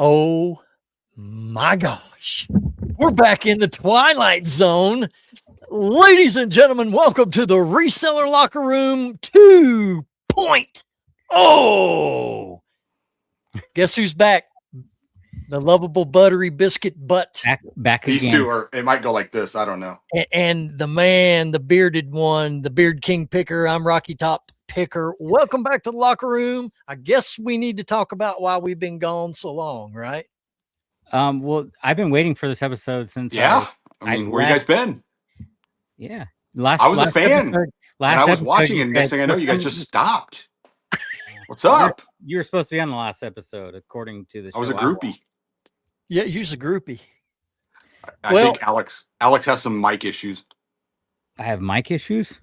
Oh my gosh. We're back in the Twilight Zone. Ladies and gentlemen, welcome to the Reseller Locker Room 2.0. Guess who's back? The lovable buttery biscuit butt. Back These again. two are, it might go like this. I don't know. And the man, the bearded one, the beard king picker. I'm Rocky Top Picker. Welcome back to the locker room. I guess we need to talk about why we've been gone so long, right? Well, I've been waiting for this episode since. Yeah. I mean, where you guys been? Yeah. I was a fan. Episode, and I was watching, and next thing I know, you guys just stopped. What's up? You were supposed to be on the last episode, according to the show. I was a groupie. Yeah, you're a groupie. I think Alex has some mic issues. I have mic issues?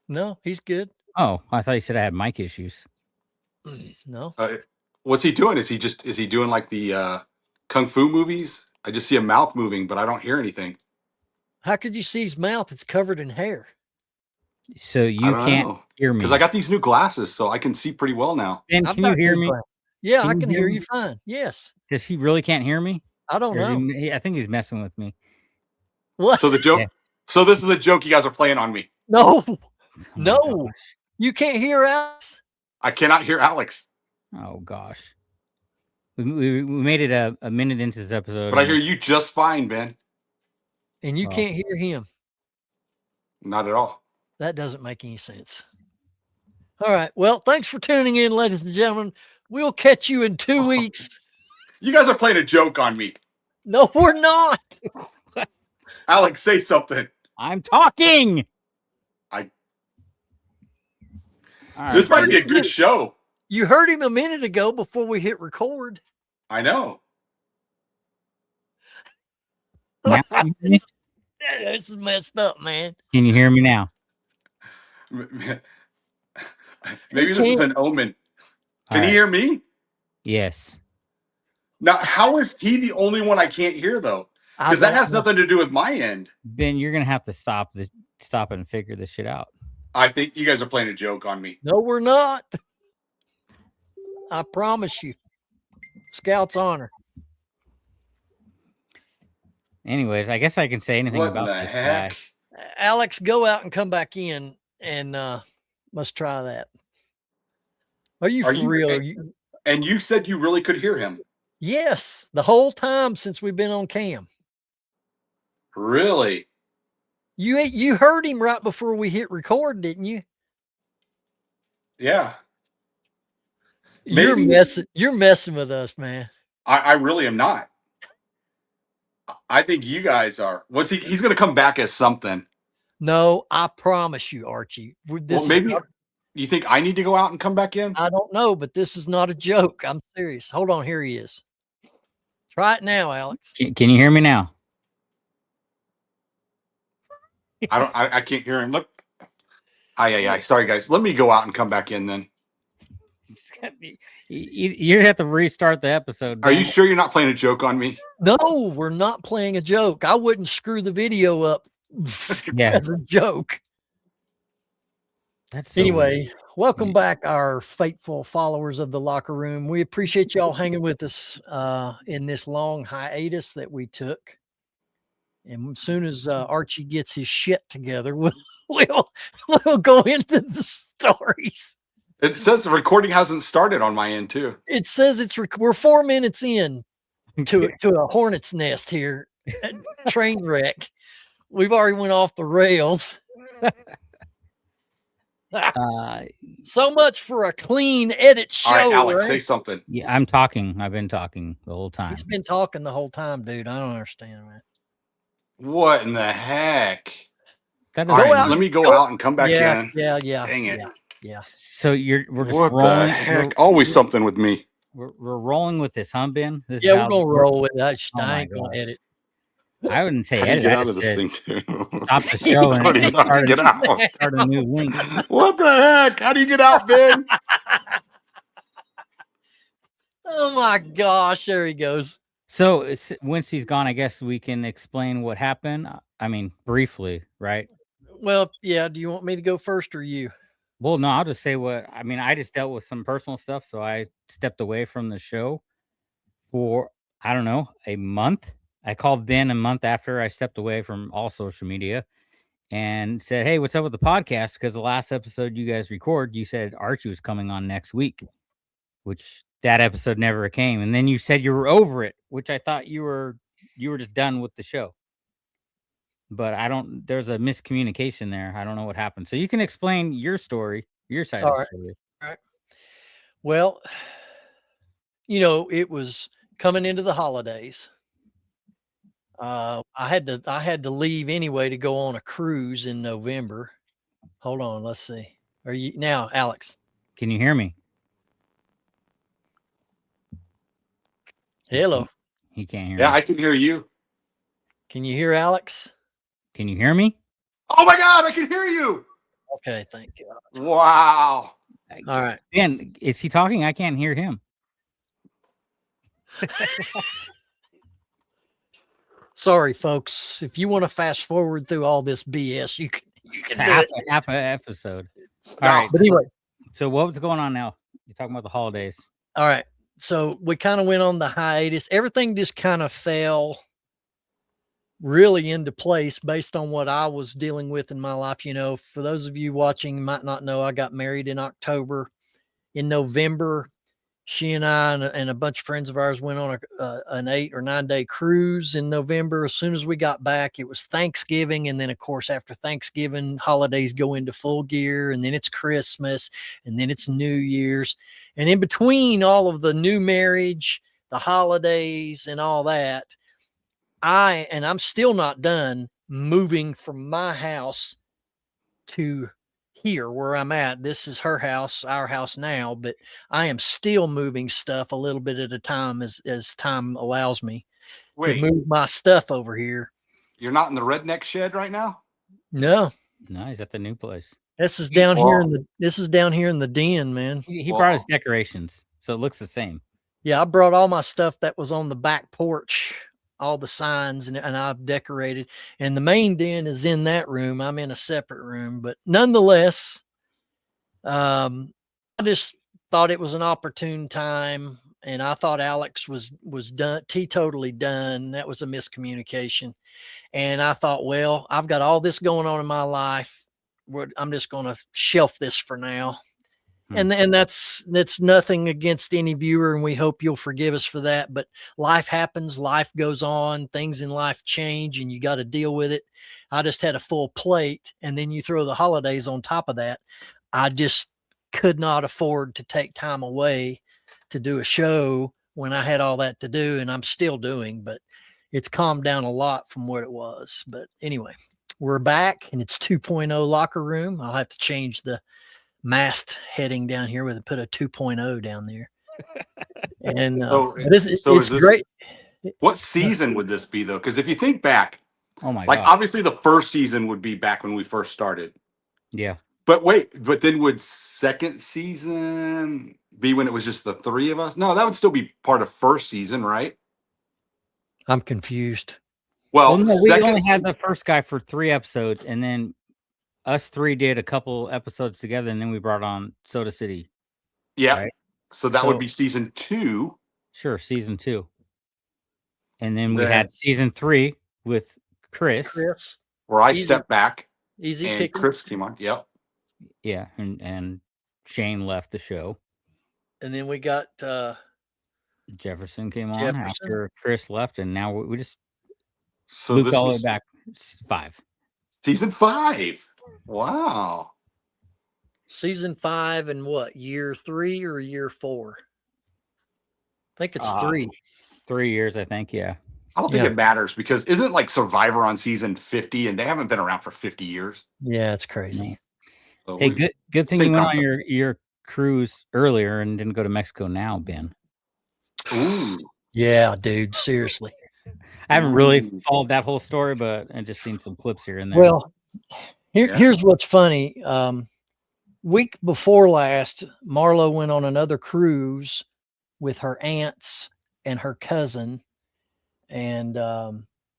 No, he's good. Oh, I thought you said I had mic issues. No. What's he doing? Is he doing like the kung fu movies? I just see a mouth moving, but I don't hear anything. How could you see his mouth? It's covered in hair. So you can't hear me. Because I got these new glasses, so I can see pretty well now. Ben, can you hear me? Yeah, I can hear you fine. Yes. Does he really can't hear me? I don't know. I think he's messing with me. What? So the joke. Yeah. So this is a joke you guys are playing on me. No. No. You can't hear Alex. I cannot hear Alex. Oh gosh. We made it a minute into this episode. But I hear you just fine, Ben. And you can't hear him. Not at all. That doesn't make any sense. All right. Well, thanks for tuning in, ladies and gentlemen. We'll catch you in 2 weeks. You guys are playing a joke on me. No, we're not. Alex, say something. I'm talking. This might be a good show. You heard him a minute ago before we hit record. I know. This is messed up, man. Can you hear me now? Maybe this is an omen. Can you hear me? Yes. Now, how is he the only one I can't hear, though? Because that has nothing to do with my end. Ben, you're going to have to stop and figure this shit out. I think you guys are playing a joke on me. No, we're not. I promise you. Scout's honor. Anyways, I guess I can say anything about this guy. Alex, go out and come back in, and let's try that. Are you for real? And you said you really could hear him. Yes, the whole time since we've been on cam. Really? You heard him right before we hit record, didn't you? Yeah. You're messing with us, man. I really am not. I think you guys are. He's going to come back as something. No, I promise you, Archie. Maybe you think I need to go out and come back in? I don't know, but this is not a joke. I'm serious. Hold on. Here he is. Try it now, Alex. Can you hear me now? I can't hear him. Look. Sorry, guys. Let me go out and come back in then. You have to restart the episode. Are you sure you're not playing a joke on me? No, we're not playing a joke. I wouldn't screw the video up as a joke. Anyway, welcome back, our faithful followers of the locker room. We appreciate y'all hanging with us in this long hiatus that we took. And as soon as Archie gets his shit together, we'll go into the stories. It says the recording hasn't started on my end too. It says we're 4 minutes in to a hornet's nest here. Train wreck. We've already went off the rails. So much for a clean edit show. All right, Alex, say something. Yeah, I'm talking. I've been talking the whole time. He's been talking the whole time, dude. I don't understand, man. What in the heck? All right, let me go out and come back in. Yeah. Dang it. Yeah. So we're just what rolling. The heck? Always something with me. We're rolling with this, huh, Ben? We're gonna roll with that. I ain't gonna edit. I wouldn't say edit. Get out of this thing too. Stop the show and start a new link. What the heck? How do you get out, Ben? Oh my gosh! There he goes. So once he's gone, I guess we can explain what happened. I mean, briefly, right? Well, yeah. Do you want me to go first or you? Well, no, I'll just say I just dealt with some personal stuff, so I stepped away from the show for, I don't know, a month. I called Ben a month after I stepped away from all social media and said, "Hey, what's up with the podcast? Because the last episode you guys record, you said Archie was coming on next week, which that episode never came. And then you said you were over it, which I thought you were just done with the show. But there's a miscommunication there. I don't know what happened. So you can explain your story, your side All of the right. story. All right. Well, it was coming into the holidays. I had to leave anyway to go on a cruise in November. Hold on, let's see. Are you now, Alex? Can you hear me? Hello. He can't hear Yeah, me. I can hear you. Can you hear Alex? Can you hear me? Oh my God, I can hear you. Okay, thank you. Wow. All right. Ben, is he talking? I can't hear him. Sorry, folks. If you want to fast forward through all this BS, you can half an episode. No. All right. But anyway, So what's going on now? You're talking about the holidays. all right. So we kind of went on the hiatus. Everything just kind of fell really into place based on what I was dealing with in my life. For those of you watching might not know, I got married in October. In November, she and I and a bunch of friends of ours went on an 8 or 9 day cruise in November. As soon as we got back, it was Thanksgiving. And then, of course, after Thanksgiving, holidays go into full gear. And then it's Christmas. And then it's New Year's. And in between all of the new marriage, the holidays, and all that, I'm still not done moving from my house to here where I'm at. This is her house, our house now, but I am still moving stuff a little bit at a time as time allows me to Wait, move my stuff over here. you're not in the redneck shed right now? No, No, he's at the new place. this is down here in the den, man. He brought his decorations, so it looks the same. Yeah, I brought all my stuff that was on the back porch, all the signs, and I've decorated. And the main den is in that room. I'm in a separate room, but nonetheless, I just thought it was an opportune time, and I thought Alex was done, teetotally done. That was a miscommunication. And I thought, well, I've got all this going on in my life. I'm just going to shelf this for now. And that's nothing against any viewer, and we hope you'll forgive us for that. But life happens, life goes on, things in life change, and you got to deal with it. I just had a full plate, and then you throw the holidays on top of that. I just could not afford to take time away to do a show when I had all that to do, and I'm still doing, but it's calmed down a lot from what it was. But anyway, we're back, and it's 2.0 locker room. I'll have to change the mast heading down here with put a 2.0 down there. And it's great. What season would this be though? Because if you think back, oh my like God. Obviously the first season would be back when we first started. Yeah. But then would second season be when it was just the three of us? No, that would still be part of first season, right? I'm confused. Well, no, we only had the first guy for 3 episodes, and then us 3 did a couple episodes together, and then we brought on Soda City. Yeah. Right? So that would be season 2. Sure, season 2. And then we had season 3 with Chris. Where I stepped back. Easy and picking. Chris came on. Yep. Yeah, and Shane left the show. And then we got Jefferson came on after Chris left, and now we just so looped this all the way is back. 5. Season 5. Wow. Season 5 and what, year 3 or year 4? I think it's 3. 3 years, I think. Yeah. I don't think it matters because isn't like Survivor on season 50 and they haven't been around for 50 years. Yeah, it's crazy. So hey, good thing you went on your cruise earlier and didn't go to Mexico now, Ben. Ooh. Yeah, dude, seriously. I haven't really followed that whole story, but I just seen some clips here and there. Well, here's what's funny. Week before last, Marlo went on another cruise with her aunts and her cousin, and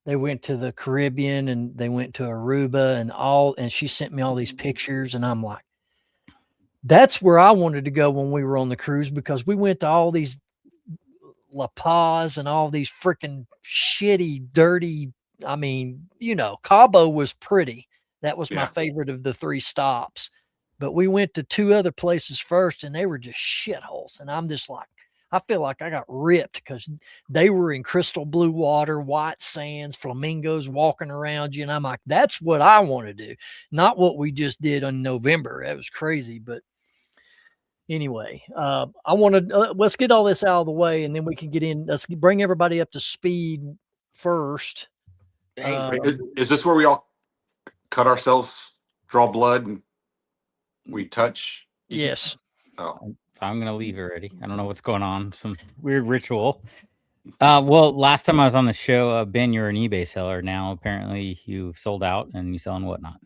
they went to the Caribbean and they went to Aruba and she sent me all these pictures, and I'm like, That's where I wanted to go when we were on the cruise, because we went to all these La Paz and all these freaking shitty, dirty. I mean, Cabo was pretty. That was my Yeah. favorite of the 3 stops. But we went to 2 other places first, and they were just shitholes. And I'm just like, I feel like I got ripped because they were in crystal blue water, white sands, flamingos walking around you. And I'm like, that's what I want to do, not what we just did in November. That was crazy. But anyway, I want to let's get all this out of the way, and then we can get in. Let's bring everybody up to speed first. Hey, Is this where we all cut ourselves, draw blood, and we touch? Yes. Oh, I'm gonna leave already. I don't know what's going on. Some weird ritual. Well, last time I was on the show, Ben, you're an eBay seller now. Apparently, you've sold out and you selling whatnot.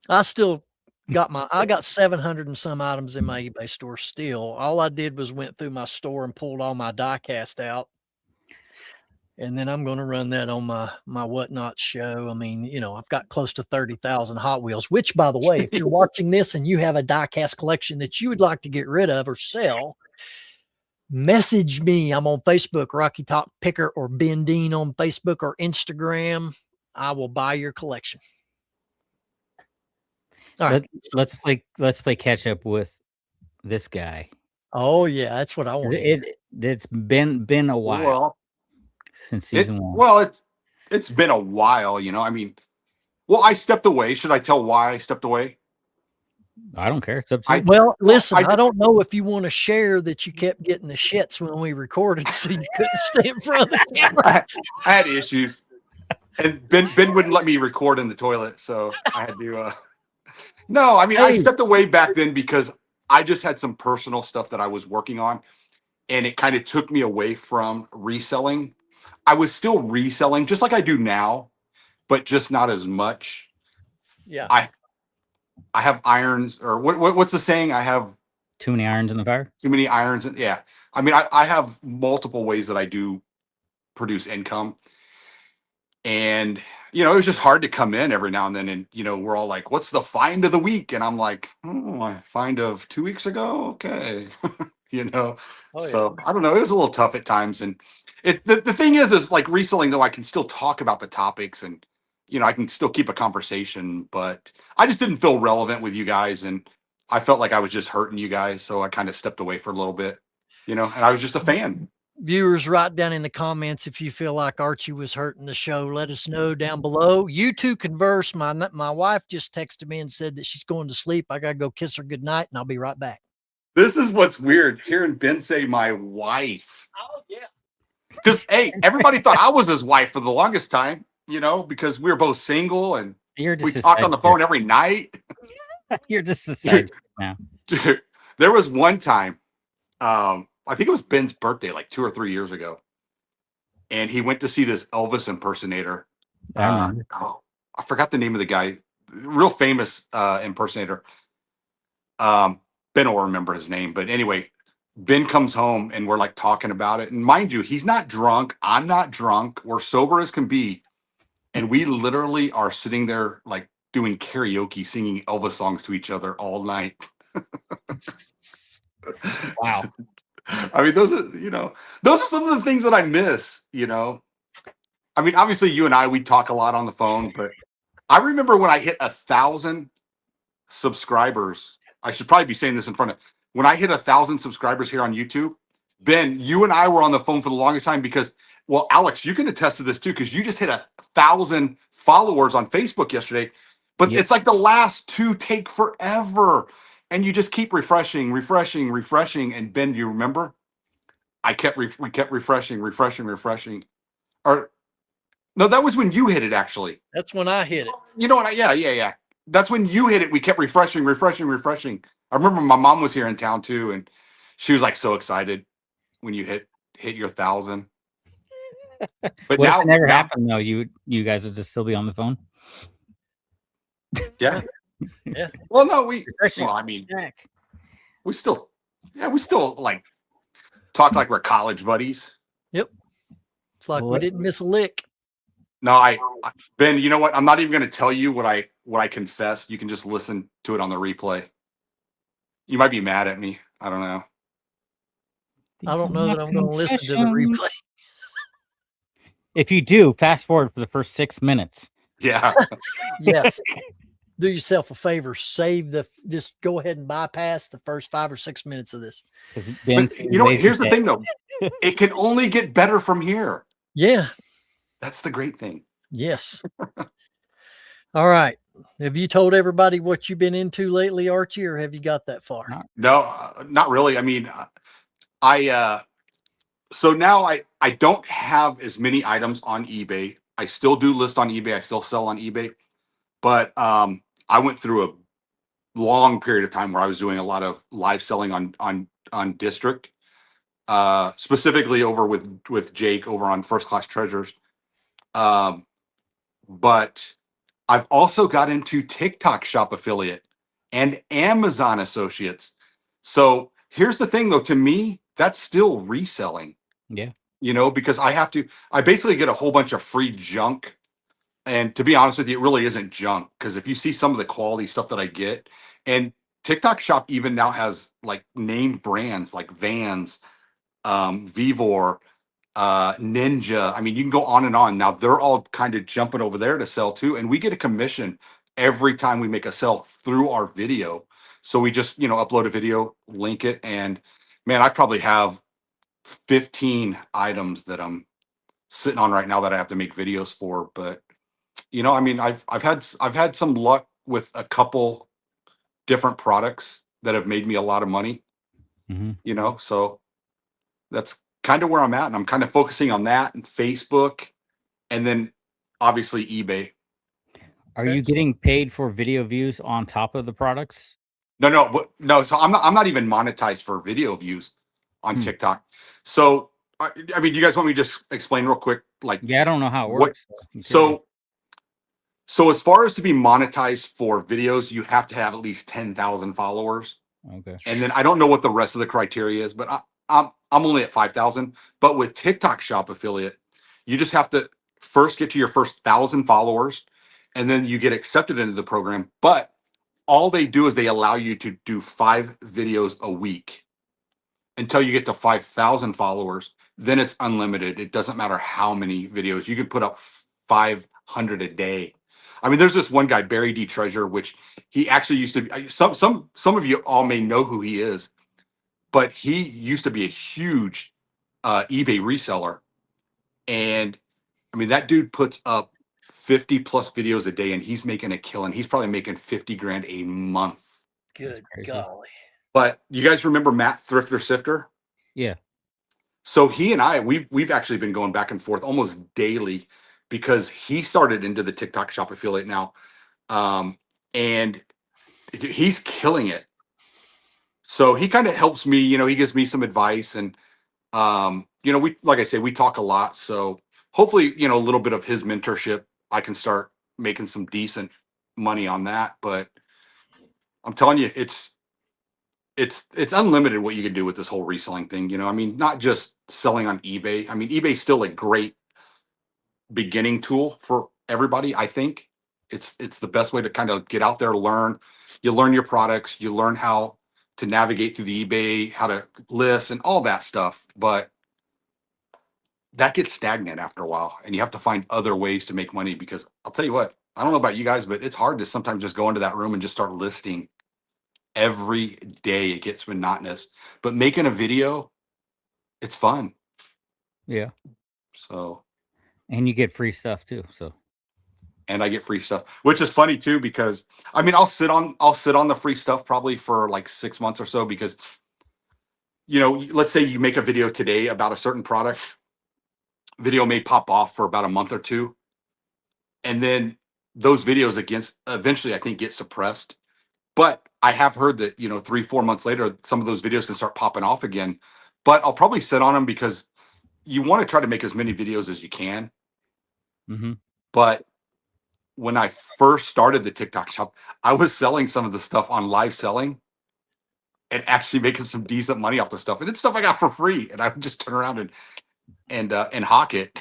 I still got I got 700 and some items in my eBay store still. All I did was went through my store and pulled all my die cast out. And then I'm going to run that on my whatnot show. I mean, I've got close to 30,000 Hot Wheels, which, by the way, if you're watching this and you have a die cast collection that you would like to get rid of or sell, message me. I'm on Facebook, Rocky Top Picker, or Ben Dean on Facebook or Instagram. I will buy your collection. All right. Let's play catch up with this guy. Oh yeah, that's what I want. It's been a while since season 1. Well, it's been a while, I mean, I stepped away. Should I tell why I stepped away? I don't care. It's up to you. Well, listen, I don't know if you want to share that you kept getting the shits when we recorded, so you couldn't stay in front of the camera. I had issues, and Ben wouldn't let me record in the toilet, so I had to. No, I mean, I stepped away back then because I just had some personal stuff that I was working on, and it kind of took me away from reselling. I was still reselling just like I do now, but just not as much. Yeah. I have irons, or what's the saying? I have too many irons in the fire. Too many irons. Yeah. I mean, I have multiple ways that I do produce income. And, it was just hard to come in every now and then. And, we're all like, what's the find of the week? And I'm like, my find of 2 weeks ago. Okay. So I don't know. It was a little tough at times. And the thing is like reselling, though, I can still talk about the topics and, I can still keep a conversation, but I just didn't feel relevant with you guys. And I felt like I was just hurting you guys. So I kind of stepped away for a little bit, and I was just a fan. Viewers, write down in the comments if you feel like Archie was hurting the show. Let us know down below. You two converse. My wife just texted me and said that she's going to sleep. I got to go kiss her goodnight, and I'll be right back. This is what's weird, hearing Ben say my wife. Oh, yeah. Because, hey, everybody thought I was his wife for the longest time, because we were both single and we talked on the phone every night. You're just a side now. Dude, there was one time, I think it was Ben's birthday, like 2 or 3 years ago. And he went to see this Elvis impersonator. I forgot the name of the guy. Real famous impersonator. Ben will remember his name. But anyway, Ben comes home and we're like talking about it. And mind you, he's not drunk. I'm not drunk. We're sober as can be. And we literally are sitting there like doing karaoke, singing Elvis songs to each other all night. Wow. I mean, those are some of the things that I miss, I mean, obviously you and we talk a lot on the phone, but I remember when I hit 1,000 subscribers, I should probably be saying this in front of, when I hit 1,000 subscribers here on YouTube, Ben, you and I were on the phone for the longest time because, well, Alex, you can attest to this too, because you just hit 1,000 followers on Facebook yesterday, but It's like the last 2 take forever. And you just keep refreshing. And Ben, do you remember? We kept refreshing. Or no, that was when you hit it, actually. That's when I hit it. You know what? Yeah. That's when you hit it. We kept refreshing. I remember my mom was here in town too, and she was like so excited when you hit your 1,000. But now it never happened though. You guys would just still be on the phone. Yeah. Yeah. Well, no, I mean, we still like talk like we're college buddies. Yep. It's like we didn't miss a lick. No, Ben, you know what? I'm not even going to tell you what I confessed. You can just listen to it on the replay. You might be mad at me. I don't know. I don't know that I'm going to listen to the replay. If you do, fast forward for the first 6 minutes. Yeah. Yes. Do yourself a favor. Just go ahead and bypass the first 5 or 6 minutes of this. But, here's the thing, though. It can only get better from here. Yeah. That's the great thing. Yes. All right. Have you told everybody what you've been into lately, Archie, or have you got that far? No, not really. I mean, so now I don't have as many items on eBay. I still do list on eBay. I still sell on eBay, but I went through a long period of time where I was doing a lot of live selling on District, specifically over with Jake over on First Class Treasures. But I've also got into TikTok Shop Affiliate and Amazon Associates. So here's the thing, though. To me, that's still reselling. Yeah. Because I basically get a whole bunch of free junk. And to be honest with you, it really isn't junk. Because if you see some of the quality stuff that I get, and TikTok Shop even now has like named brands like Vans, Vivor, Ninja. I mean, you can go on and on. Now they're all kind of jumping over there to sell too. And we get a commission every time we make a sell through our video. So we just, upload a video, link it. And man, I probably have 15 items that I'm sitting on right now that I have to make videos for. But I mean, I've had some luck with a couple different products that have made me a lot of money. So that's kind of where I'm at, and I'm kind of focusing on that and Facebook, and then obviously eBay. Are you getting paid for video views on top of the products? No. So I'm not even monetized for video views on TikTok. So I mean, do you guys want me to just explain real quick? Like, yeah, I don't know how it works. So as far as to be monetized for videos, you have to have at least 10,000 followers. Okay. And then I don't know what the rest of the criteria is, but I'm only at 5,000. But with TikTok Shop Affiliate, you just have to first get to your first 1,000 followers, and then you get accepted into the program. But all they do is they allow you to do 5 videos a week until you get to 5,000 followers. Then it's unlimited. It doesn't matter how many videos. You can put up 500 a day. I mean, there's this one guy, Barry D. Treasure, which he actually used to be. Some of you all may know who he is, but he used to be a huge eBay reseller. And I mean, that dude puts up 50 plus videos a day, and he's making a killing. He's probably making 50 grand a month. Good golly. But you guys remember Matt Thrifter Sifter? Yeah. So he and I, we've actually been going back and forth almost daily, because he started into the TikTok Shop Affiliate now. And he's killing it. So he kind of helps me, he gives me some advice, and like I say, we talk a lot. So hopefully, a little bit of his mentorship, I can start making some decent money on that. But I'm telling you, it's unlimited what you can do with this whole reselling thing. I mean, not just selling on eBay. I mean, eBay's still a great beginning tool for everybody. I think it's the best way to kind of get out there, learn. You learn your products, you learn how to navigate through the eBay, how to list and all that stuff. But that gets stagnant after a while, and you have to find other ways to make money, because I'll tell you what, I don't know about you guys, but it's hard to sometimes just go into that room and just start listing every day. It gets monotonous, but making a video, it's fun. Yeah. So, and you get free stuff too. And I get free stuff, which is funny too, because I mean, I'll sit on the free stuff probably for like 6 months or so, because let's say you make a video today about a certain product, video may pop off for about a month or two, and then those videos eventually I think get suppressed. But I have heard that 3-4 months later, some of those videos can start popping off again. But I'll probably sit on them, because you want to try to make as many videos as you can. But when I first started the TikTok Shop, I was selling some of the stuff on live selling and actually making some decent money off the stuff. And it's stuff I got for free, and I would just turn around and hawk it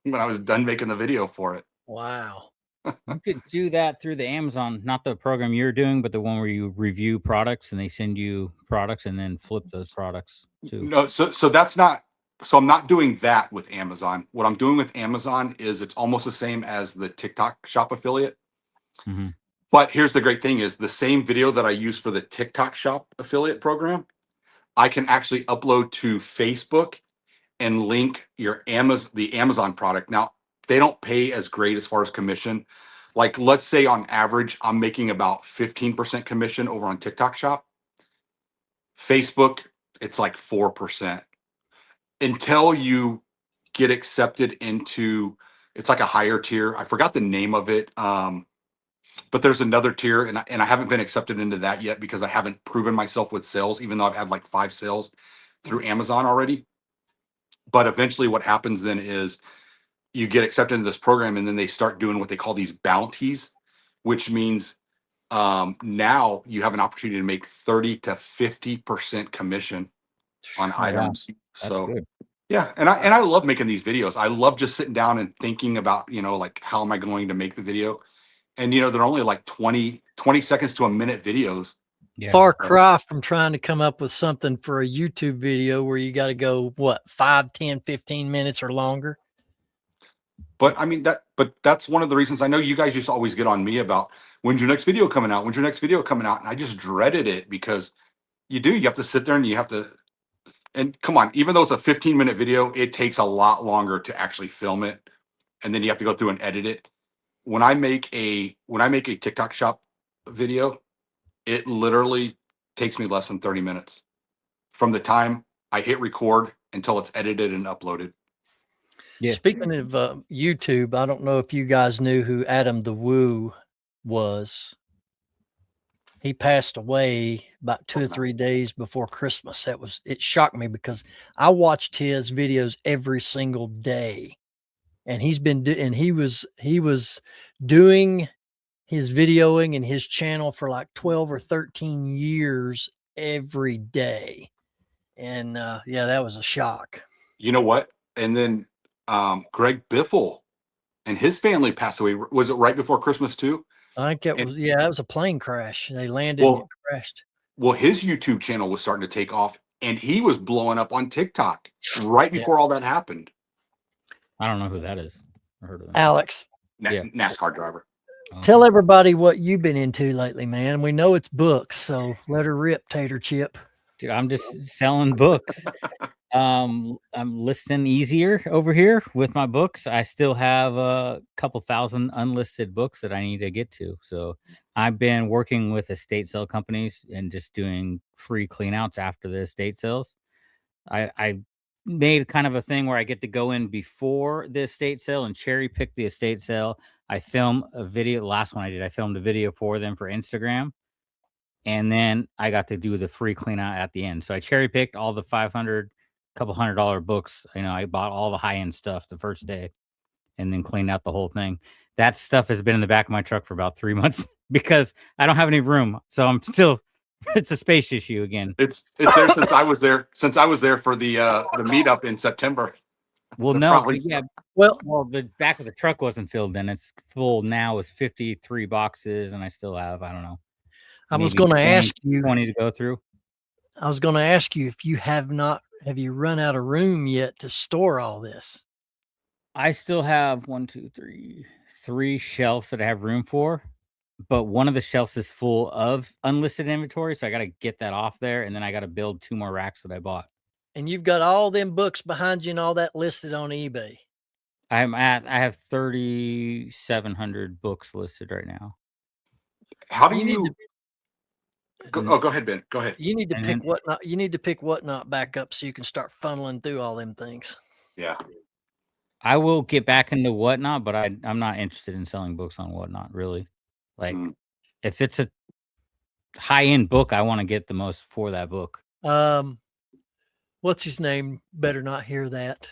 when I was done making the video for it. Wow. You could do that through the Amazon, not the program you're doing, but the one where you review products and they send you products and then flip those products too. No, so that's not. So I'm not doing that with Amazon. What I'm doing with Amazon is it's almost the same as the TikTok Shop affiliate. Mm-hmm. But here's the great thing: is the same video that I use for the TikTok Shop affiliate program, I can actually upload to Facebook and link the Amazon product. Now, they don't pay as great as far as commission. Like, let's say on average, I'm making about 15% commission over on TikTok Shop. Facebook, it's like 4%. Until you get accepted into, it's like a higher tier. I forgot the name of it. But there's another tier, and I haven't been accepted into that yet because I haven't proven myself with sales, even though I've had like 5 sales through Amazon already. But eventually what happens then is you get accepted into this program, and then they start doing what they call these bounties, which means now you have an opportunity to make 30 to 50% commission on Oh, wow. items. That's So good. yeah, and I love making these videos. I love just sitting down and thinking about, like, how am I going to make the video? And they're only like 20 seconds to a minute videos. Yeah. Far cry from trying to come up with something for a YouTube video where you got to go, what, 5, 10, 15 minutes or longer? But I mean that's one of the reasons I know you guys used to always get on me about when's your next video coming out? When's your next video coming out? And I just dreaded it because you have to sit there and you have to, and come on, even though it's a 15-minute video, it takes a lot longer to actually film it. And then you have to go through and edit it. When I make a TikTok Shop video, it literally takes me less than 30 minutes from the time I hit record until it's edited and uploaded. Yeah. Speaking of YouTube, I don't know if you guys knew who Adam the Woo was. He passed away about 2 or 3 days before Christmas. It shocked me because I watched his videos every single day, and he was doing his videoing and his channel for like 12 or 13 years every day. And yeah, that was a shock. You know what? And then Greg Biffle and his family passed away. Was it right before Christmas too? I think it And was, yeah, it was a plane crash. They landed and it well, crashed. his YouTube channel was starting to take off, and he was blowing up on TikTok right Yeah. before all that happened. I don't know who that is. I heard of them. Alex, Yeah. NASCAR driver. tell everybody what you've been into lately, man. We know it's books, so let her rip, Tater Chip. Dude, I'm just selling books. I'm listing easier over here with my books. I still have a couple thousand unlisted books that I need to get to. So I've been working with estate sale companies and just doing free cleanouts after the estate sales. I made kind of a thing where I get to go in before the estate sale and cherry pick the estate sale. I film a video. The last one I did, I filmed a video for them for Instagram. And then I got to do the free clean out at the end. So I cherry picked all the couple $100 books. I bought all the high end stuff the first day and then cleaned out the whole thing. That stuff has been in the back of my truck for about 3 months because I don't have any room. So I'm still, it's a space issue again. It's there since I was there. Since I was there for the meetup in September. Well, no, yeah. Well, the back of the truck wasn't filled then. It's full now with 53 boxes, and I still have, I don't know. I was going to ask you 20 to go through. I was going to ask you if you have you run out of room yet to store all this? I still have 3 shelves that I have room for, but one of the shelves is full of unlisted inventory. So I got to get that off there. And then I got to build 2 more racks that I bought. And you've got all them books behind you and all that listed on eBay. I have 3,700 books listed right now. How do you go ahead, Ben. Go ahead. You need to pick Whatnot. You need to pick Whatnot back up so you can start funneling through all them things. Yeah. I will get back into Whatnot, but I'm not interested in selling books on Whatnot, really. Like, if it's a high-end book, I want to get the most for that book. What's his name? Better not hear that.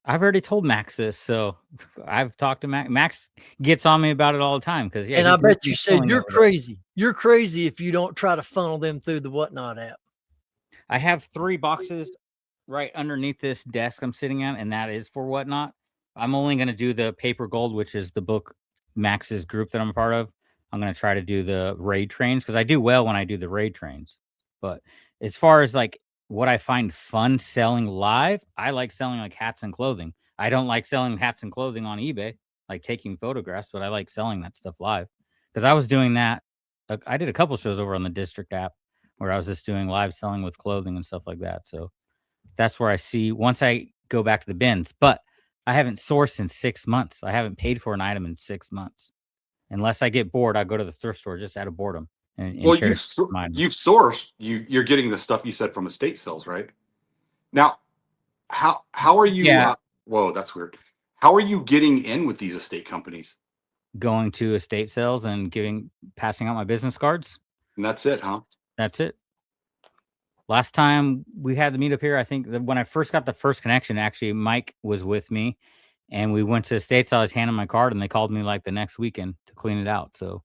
I've already told Max this, so I've talked to Max. Max gets on me about it all the time because and I bet you said you're crazy. You're crazy if you don't try to funnel them through the Whatnot app. I have 3 boxes right underneath this desk I'm sitting at, and that is for Whatnot. I'm only going to do the paper gold, which is the book Max's group that I'm a part of, I'm going to try to do the raid trains because I do well when I do the raid trains. But as far as like what I find fun selling live, I like selling like hats and clothing. I don't like selling hats and clothing on eBay, like taking photographs, but I like selling that stuff live because I was doing that. I did a couple shows over on the district app where I was just doing live selling with clothing and stuff like that. So that's where I see once I go back to the bins, but I haven't sourced in 6 months. I haven't paid for an item in 6 months. Unless I get bored, I go to the thrift store just out of boredom and Well, cherry pick some you've items. sourced. You're getting the stuff you said from estate sales, right? Now, how are you? Yeah, Whoa, that's weird. How are you getting in with these estate companies? going to estate sales and passing out my business cards. And that's it, huh? That's it. Last time we had the meetup here, I think that when I first got the first connection, actually Mike was with me, and we went to the States. I was handing my card, and they called me like the next weekend to clean it out. So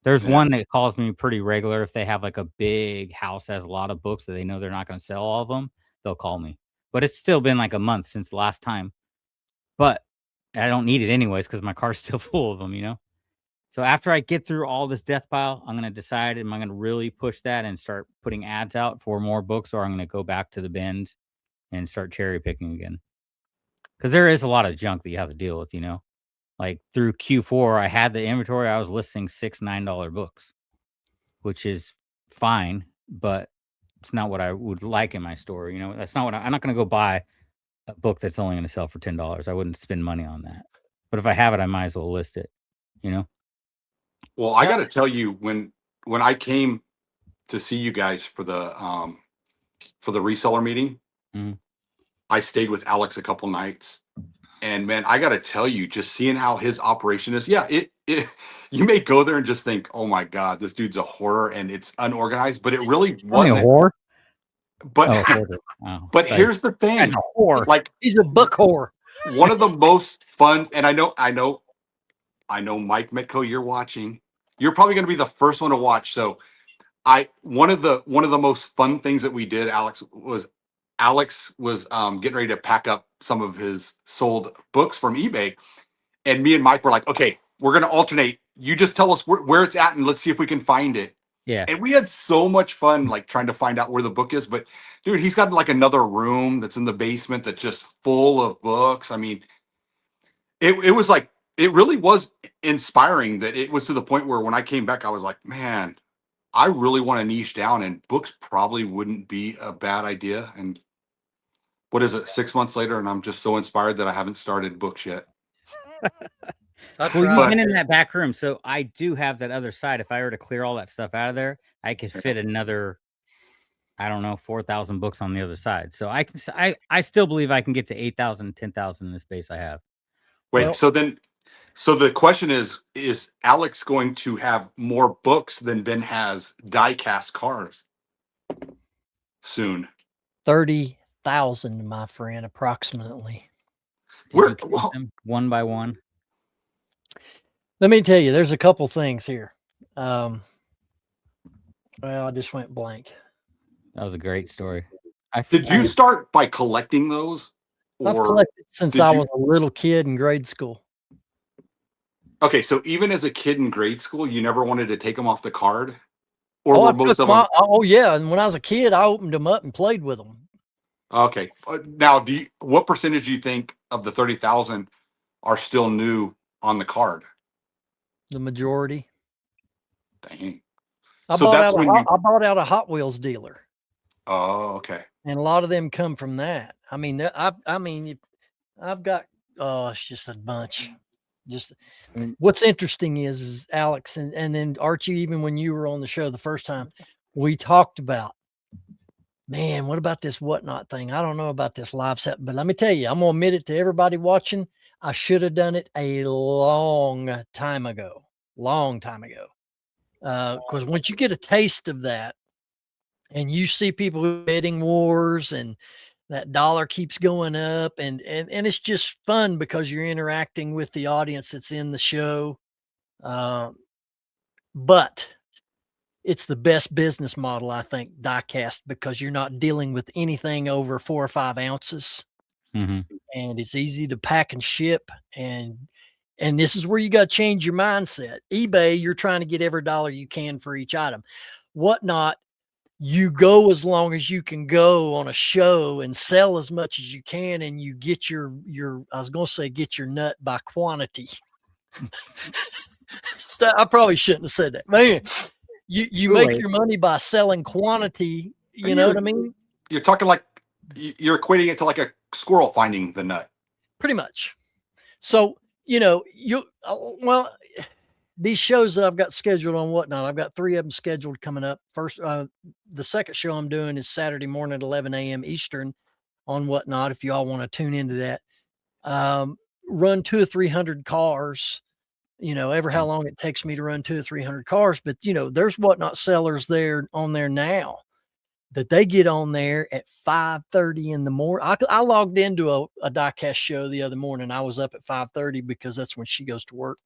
there's Yeah. one that calls me pretty regular. If they have like a big house that has a lot of books that they know they're not going to sell all of them, they'll call me. But it's still been like a month since the last time. But I don't need it anyways because my car's still full of them, you know? So after I get through all this death pile, I'm going to decide, am I going to really push that and start putting ads out for more books, or I'm going to go back to the bins and start cherry picking again? Because there is a lot of junk that you have to deal with, you know? Like through Q4, I had the inventory. I was listing $6, $9 books, which is fine, but it's not what I would like in my store. You know, that's not what I'm not going to go buy a book that's only going to sell for $10. I wouldn't spend money on that. But if I have it, I might as well list it, you know? Well, I got to tell you, when I came to see you guys for the reseller meeting, Mhm. I stayed with Alex a couple nights, and man, I got to tell you, just seeing how his operation is, yeah, it you may go there and just think, oh my god, this dude's a horror and it's unorganized, but it really Only a wasn't. whore? But Oh, hoarder. Oh, but like, here's the guy's thing, a whore. like He's a book whore. one of the most fun, and I know, Mike Metco, you're watching. You're probably going to be the first one to watch. So one of the most fun things that we did, Alex was getting ready to pack up some of his sold books from eBay, and me and Mike were like, okay, we're going to alternate. You just tell us where it's at, and let's see if we can find it. Yeah. And we had so much fun, like trying to find out where the book is. But dude, he's got like another room that's in the basement that's just full of books. I mean, it was like, it really was inspiring that it was to the point where when I came back, I was like, man, I really want to niche down, and books probably wouldn't be a bad idea. And what is it, 6 months later, and I'm just so inspired that I haven't started books yet. I Well, you've tried. been in that back room, so I do have that other side. If I were to clear all that stuff out of there, I could fit another, I don't know, 4,000 books on the other side. So I still believe I can get to 8,000, 10,000 in the space I have. Wait, Well, so the question is Alex going to have more books than Ben has die cast cars soon? 30,000, my friend, approximately. Did you count them one by one? Let me tell you, there's a couple things here. Well, I just went blank. That was a great story. Did you start by collecting those? I've Or collected since did I you- was a little kid in grade school. Okay, so even as a kid in grade school, you never wanted to take them off the card? Or Oh, were most of them? oh yeah, and when I was a kid, I opened them up and played with them. Okay. Now, what percentage do you think of the 30,000 are still new on the card? The majority. Dang. I So bought that's out when I bought out a Hot Wheels dealer, Oh, okay. and a lot of them come from that. I mean, I've got it's just a bunch. Just what's interesting is Alex and then Archie, even when you were on the show the first time, we talked about, man, what about this whatnot thing? I don't know about this live set, but let me tell you, I'm gonna admit it to everybody watching. I should have done it a long time ago. Because once you get a taste of that and you see people betting wars and that dollar keeps going up and it's just fun because you're interacting with the audience that's in the show. But it's the best business model, I think, diecast, because you're not dealing with anything over 4 or 5 ounces, Mm-hmm. and it's easy to pack and ship, and And this is where you got to change your mindset. eBay, you're trying to get every dollar you can for each item. Whatnot, you go as long as you can go on a show and sell as much as you can, and you get your I was going to say get your nut by quantity. So I probably shouldn't have said that. Man, you make your money by selling quantity. You know what I mean? You're talking like you're equating it to like a squirrel finding the nut. Pretty much. So, well, these shows that I've got scheduled on Whatnot, I've got 3 of them scheduled coming up. First, the second show I'm doing is Saturday morning at 11 a.m. Eastern on Whatnot. If you all want to tune into that, run 200 or 300 cars, ever how long it takes me to run 200 or 300 cars. But, there's Whatnot sellers there on there now that they get on there at 5:30 in the morning. I logged into a diecast show the other morning. I was up at 5:30 because that's when she goes to work.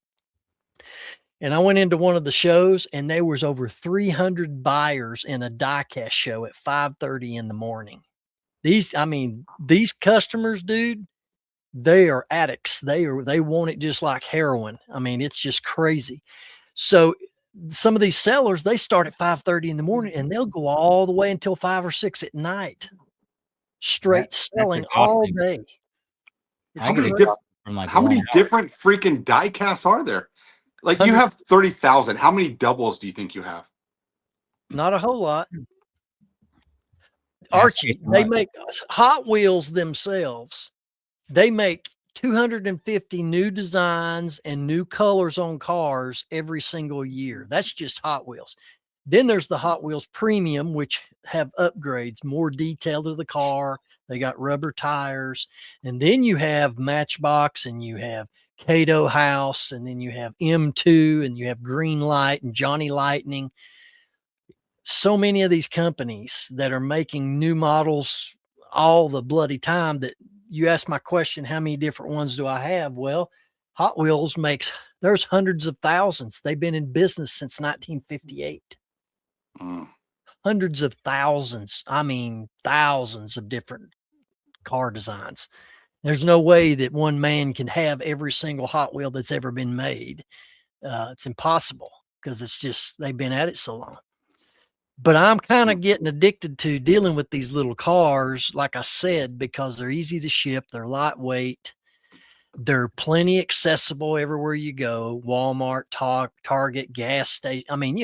And I went into one of the shows, and there was over 300 buyers in a diecast show at 5:30 in the morning. These customers, dude, they are addicts. They want it just like heroin. I mean, it's just crazy. So some of these sellers, they start at 5:30 in the morning and they'll go all the way until 5 or 6 at night, straight selling all day. How many different freaking die casts are there? Like you have 30,000. How many doubles do you think you have? Not a whole lot. Archie, they make Hot Wheels themselves. They make 250 new designs and new colors on cars every single year. That's just Hot Wheels. Then there's the Hot Wheels Premium, which have upgrades, more detail to the car. They got rubber tires. And then you have Matchbox, and you have Cato House, and then you have M2, and you have Green Light and Johnny Lightning. So many of these companies that are making new models all the bloody time that you asked my question, how many different ones do I have? Well, Hot Wheels there's hundreds of thousands. They've been in business since 1958. Hundreds of thousands. I mean, thousands of different car designs. There's no way that one man can have every single Hot Wheel that's ever been made. It's impossible because it's just, they've been at it so long. But I'm kind of getting addicted to dealing with these little cars, like I said, because they're easy to ship. They're lightweight. They're plenty accessible everywhere you go. Walmart, Target, gas station. I mean,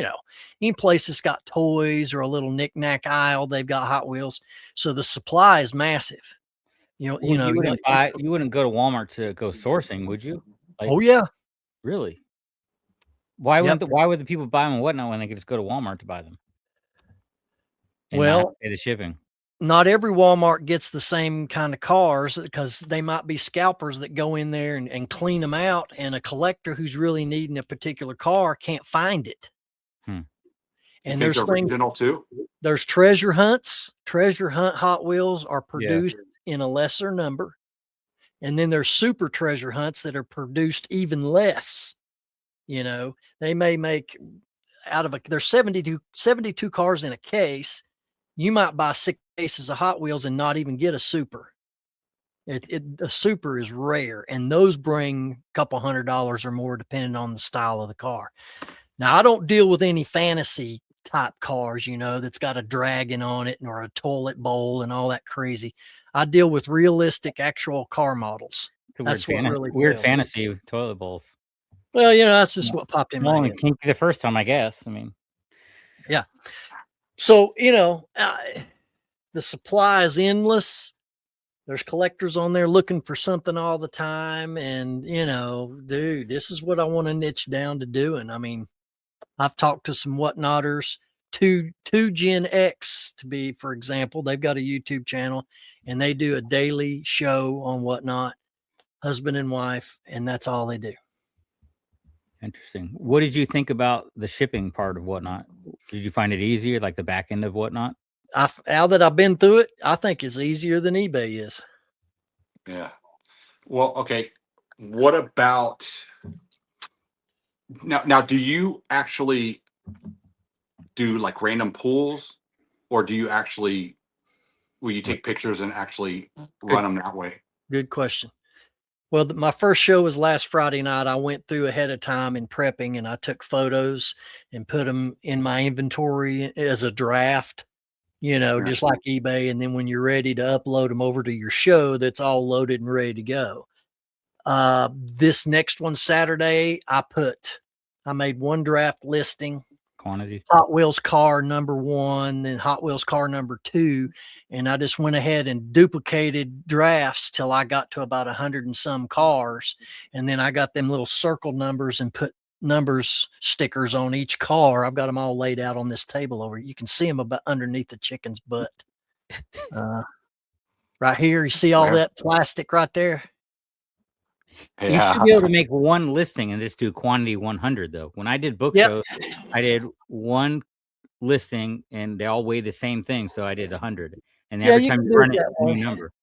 any place that's got toys or a little knick-knack aisle, they've got Hot Wheels. So the supply is massive. You wouldn't go to Walmart to go sourcing, would you? Oh yeah. Really? Why would the people buy them and Whatnot when they could just go to Walmart to buy them? And not pay the shipping. Not every Walmart gets the same kind of cars because they might be scalpers that go in there and clean them out, and a collector who's really needing a particular car can't find it. And there's things too. There's treasure hunts. Treasure hunt Hot Wheels are produced in a lesser number, and then there's super treasure hunts that are produced even less. They may make there's 72 cars in a case. You might buy 6 cases of Hot Wheels and not even get a super. A super is rare, and those bring a couple $100 or more depending on the style of the car. Now, I don't deal with any fantasy type cars, that's got a dragon on it or a toilet bowl and all that crazy. I deal with realistic actual car models. That's what really weird fantasy with toilet bowls. Well, that's just what popped in my head. Kinky the first time, I guess. I mean, yeah. So, the supply is endless. There's collectors on there looking for something all the time. And, dude, this is what I want to niche down to doing. I mean, I've talked to some Whatnotters, 2 Gen X to be, for example. They've got a YouTube channel and they do a daily show on Whatnot, husband and wife, and that's all they do. Interesting. What did you think about the shipping part of Whatnot? Did you find it easier, like the back end of Whatnot? Now that I've been through it, I think it's easier than eBay is. Yeah. Well, okay. What about now? Do you actually do like random pulls, or will you take pictures and actually run them that way? Good question. Well, my first show was last Friday night. I went through ahead of time in prepping, and I took photos and put them in my inventory as a draft, just like eBay. And then when you're ready to upload them over to your show, that's all loaded and ready to go. This next one, Saturday, I made one draft listing, Quantity. Hot Wheels car number 1 and Hot Wheels car number 2. And I just went ahead and duplicated drafts till I got to about 100 and some cars. And then I got them little circle numbers and put numbers stickers on each car. I've got them all laid out on this table over. You can see them about underneath the chicken's butt. Right here, you see all that plastic right there? Yeah. You should be able to make one listing and just do quantity 100 though. When I did book shows, I did one listing and they all weigh the same thing. So I did 100. And every time you run it, a new number.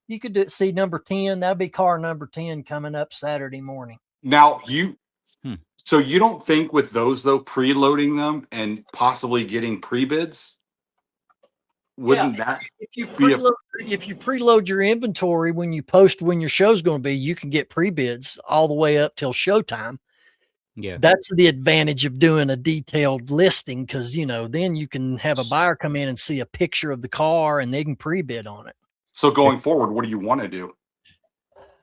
You could do see number 10. That'd be car number 10 coming up Saturday morning. Now so you don't think with those though, preloading them and possibly getting pre-bids, wouldn't that if you preload your inventory when you post when your show's going to be, you can get pre-bids all the way up till showtime. Yeah, that's the advantage of doing a detailed listing, because then you can have a buyer come in and see a picture of the car and they can pre-bid on it. So going forward, what do you want to do?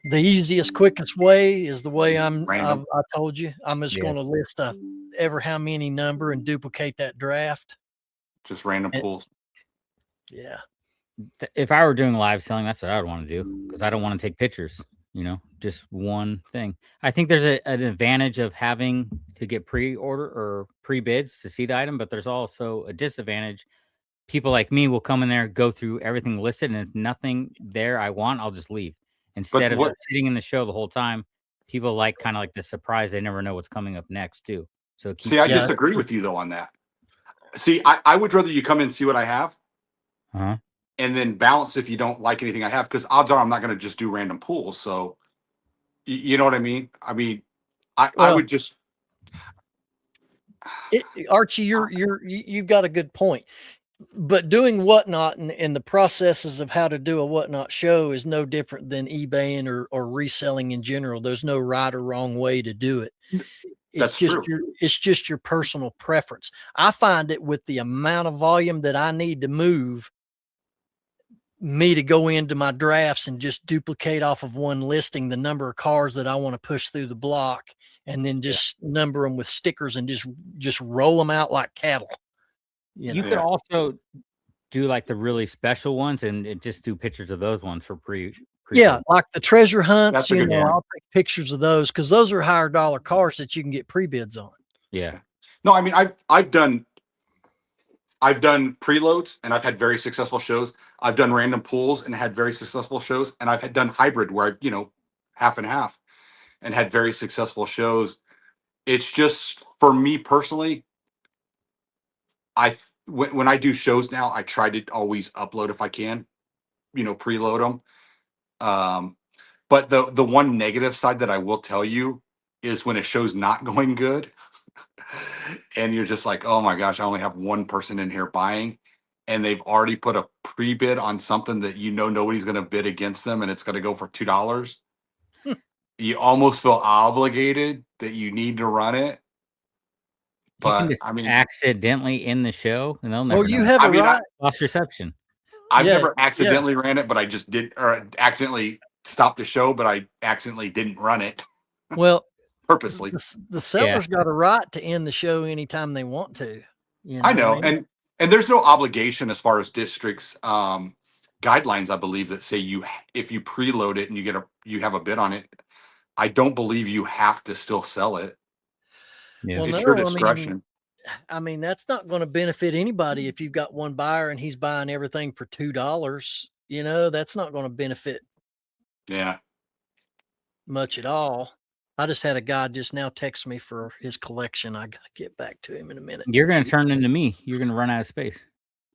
The easiest, quickest way is the way I told you. I'm just going to list ever how many number and duplicate that draft. Just random pulls. Yeah. If I were doing live selling, that's what I would want to do, because I don't want to take pictures, just one thing. I think there's an advantage of having to get pre-order or pre-bids to see the item, but there's also a disadvantage. People like me will come in there, go through everything listed, and if nothing there I want, I'll just leave. Instead of sitting in the show the whole time, people like kind of like the surprise. They never know what's coming up next too. So see, I disagree with you though on that. See, I would rather you come in and see what I have. And then balance if you don't like anything I have, because odds are I'm not going to just do random pulls. So, you know what I mean? I mean, I would just. Archie, you've got a good point, but doing whatnot and the processes of how to do a whatnot show is no different than eBaying or reselling in general. There's no right or wrong way to do it. That's true. It's just your personal preference. I find it with the amount of volume that I need to move, me to go into my drafts and just duplicate off of one listing the number of cars that I want to push through the block, and then just number them with stickers and just roll them out like cattle. You could also do like the really special ones and just do pictures of those ones for pre. Yeah, like the treasure hunts. I'll take pictures of those because those are higher dollar cars that you can get pre-bids on. Yeah. No, I mean I've done preloads and I've had very successful shows. I've done random pulls and had very successful shows, and I've done hybrid where I've half and half and had very successful shows. It's just for me personally. When I do shows now, I try to always upload if I can, preload them. But the one negative side that I will tell you is when a show's not going good and you're just like, oh my gosh, I only have one person in here buying, and they've already put a pre-bid on something that nobody's going to bid against them, and it's going to go for $2. You almost feel obligated that you need to run it. But you can just accidentally in the show, and they'll never. Well, you have lost reception. I've never accidentally ran it, but I just did, or accidentally stopped the show, but I accidentally didn't run it. Well, purposely. The seller's got a right to end the show anytime they want to. I know, and there's no obligation as far as districts guidelines. I believe that say if you preload it and you have a bid on it, I don't believe you have to still sell it. Yeah. Well, it's your discretion. I mean, that's not going to benefit anybody if you've got one buyer and he's buying everything for $2. That's not going to benefit much at all. I just had a guy just now text me for his collection. I got to get back to him in a minute. You're going to turn into me. You're going to run out of space.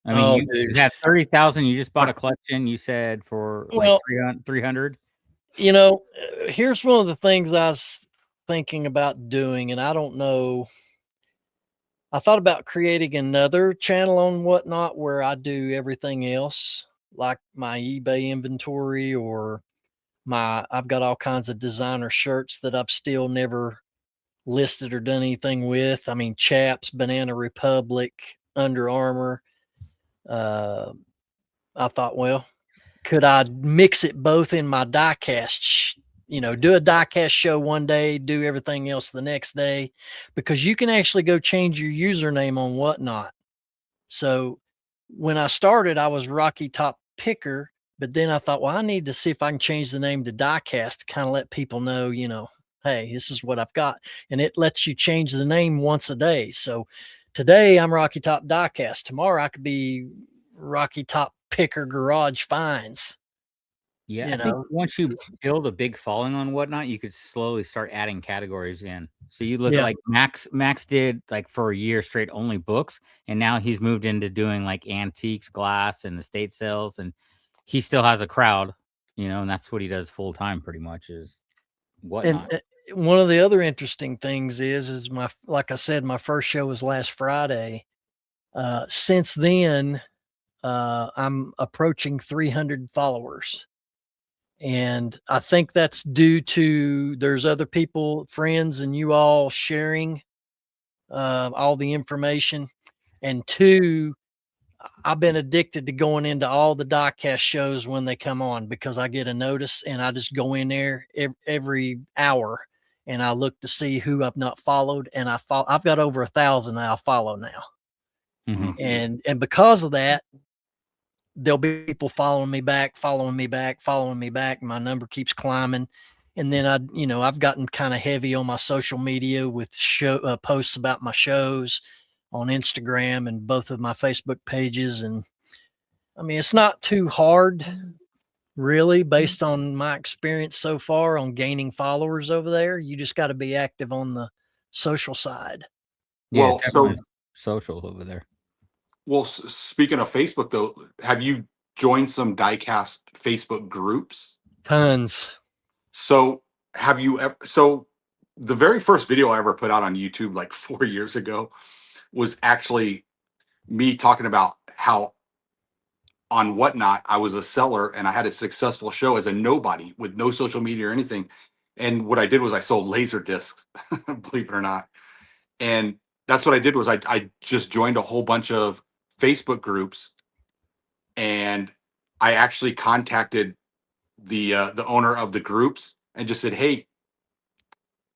I mean, you had 30,000. You just bought a collection. You said for like 300. Here's one of the things I was thinking about doing, and I don't know. I thought about creating another channel on Whatnot where I do everything else, like my eBay inventory or I've got all kinds of designer shirts that I've still never listed or done anything with. I mean, Chaps, Banana Republic, Under Armour. I thought, well, could I mix it both in my diecast? Do a diecast show one day, do everything else the next day, because you can actually go change your username on Whatnot. So when I started, I was Rocky Top Picker, but then I thought, well, I need to see if I can change the name to Diecast to kind of let people know, hey, this is what I've got. And it lets you change the name once a day. So today I'm Rocky Top Diecast. Tomorrow I could be Rocky Top Picker Garage Finds. Yeah, I think once you build a big following on Whatnot, you could slowly start adding categories in. So you look at like Max did like for a year straight only books, and now he's moved into doing like antiques, glass, and estate sales, and he still has a crowd, and that's what he does full time pretty much is Whatnot. And one of the other interesting things is like I said, my first show was last Friday. Since then, I'm approaching 300 followers. And I think that's due to there's other people, friends, and you all sharing all the information. And two, I've been addicted to going into all the diecast shows when they come on because I get a notice and I just go in there every hour and I look to see who I've not followed. And I've got over 1,000 I follow now. Mm-hmm. And because of that, there'll be people following me back. My number keeps climbing. And then I've gotten kind of heavy on my social media with posts about my shows on Instagram and both of my Facebook pages. And I mean, it's not too hard really based on my experience so far on gaining followers over there. You just got to be active on the social side. Yeah, Well, so social over there. Well, speaking of Facebook, though, have you joined some diecast Facebook groups? Tons. So have you ever? So the very first video I ever put out on YouTube, like 4 years ago, was actually me talking about how on Whatnot I was a seller and I had a successful show as a nobody with no social media or anything. And what I did was I sold laser discs, believe it or not. And that's what I did was I just joined a whole bunch of Facebook groups, and I actually contacted the owner of the groups and just said, "Hey,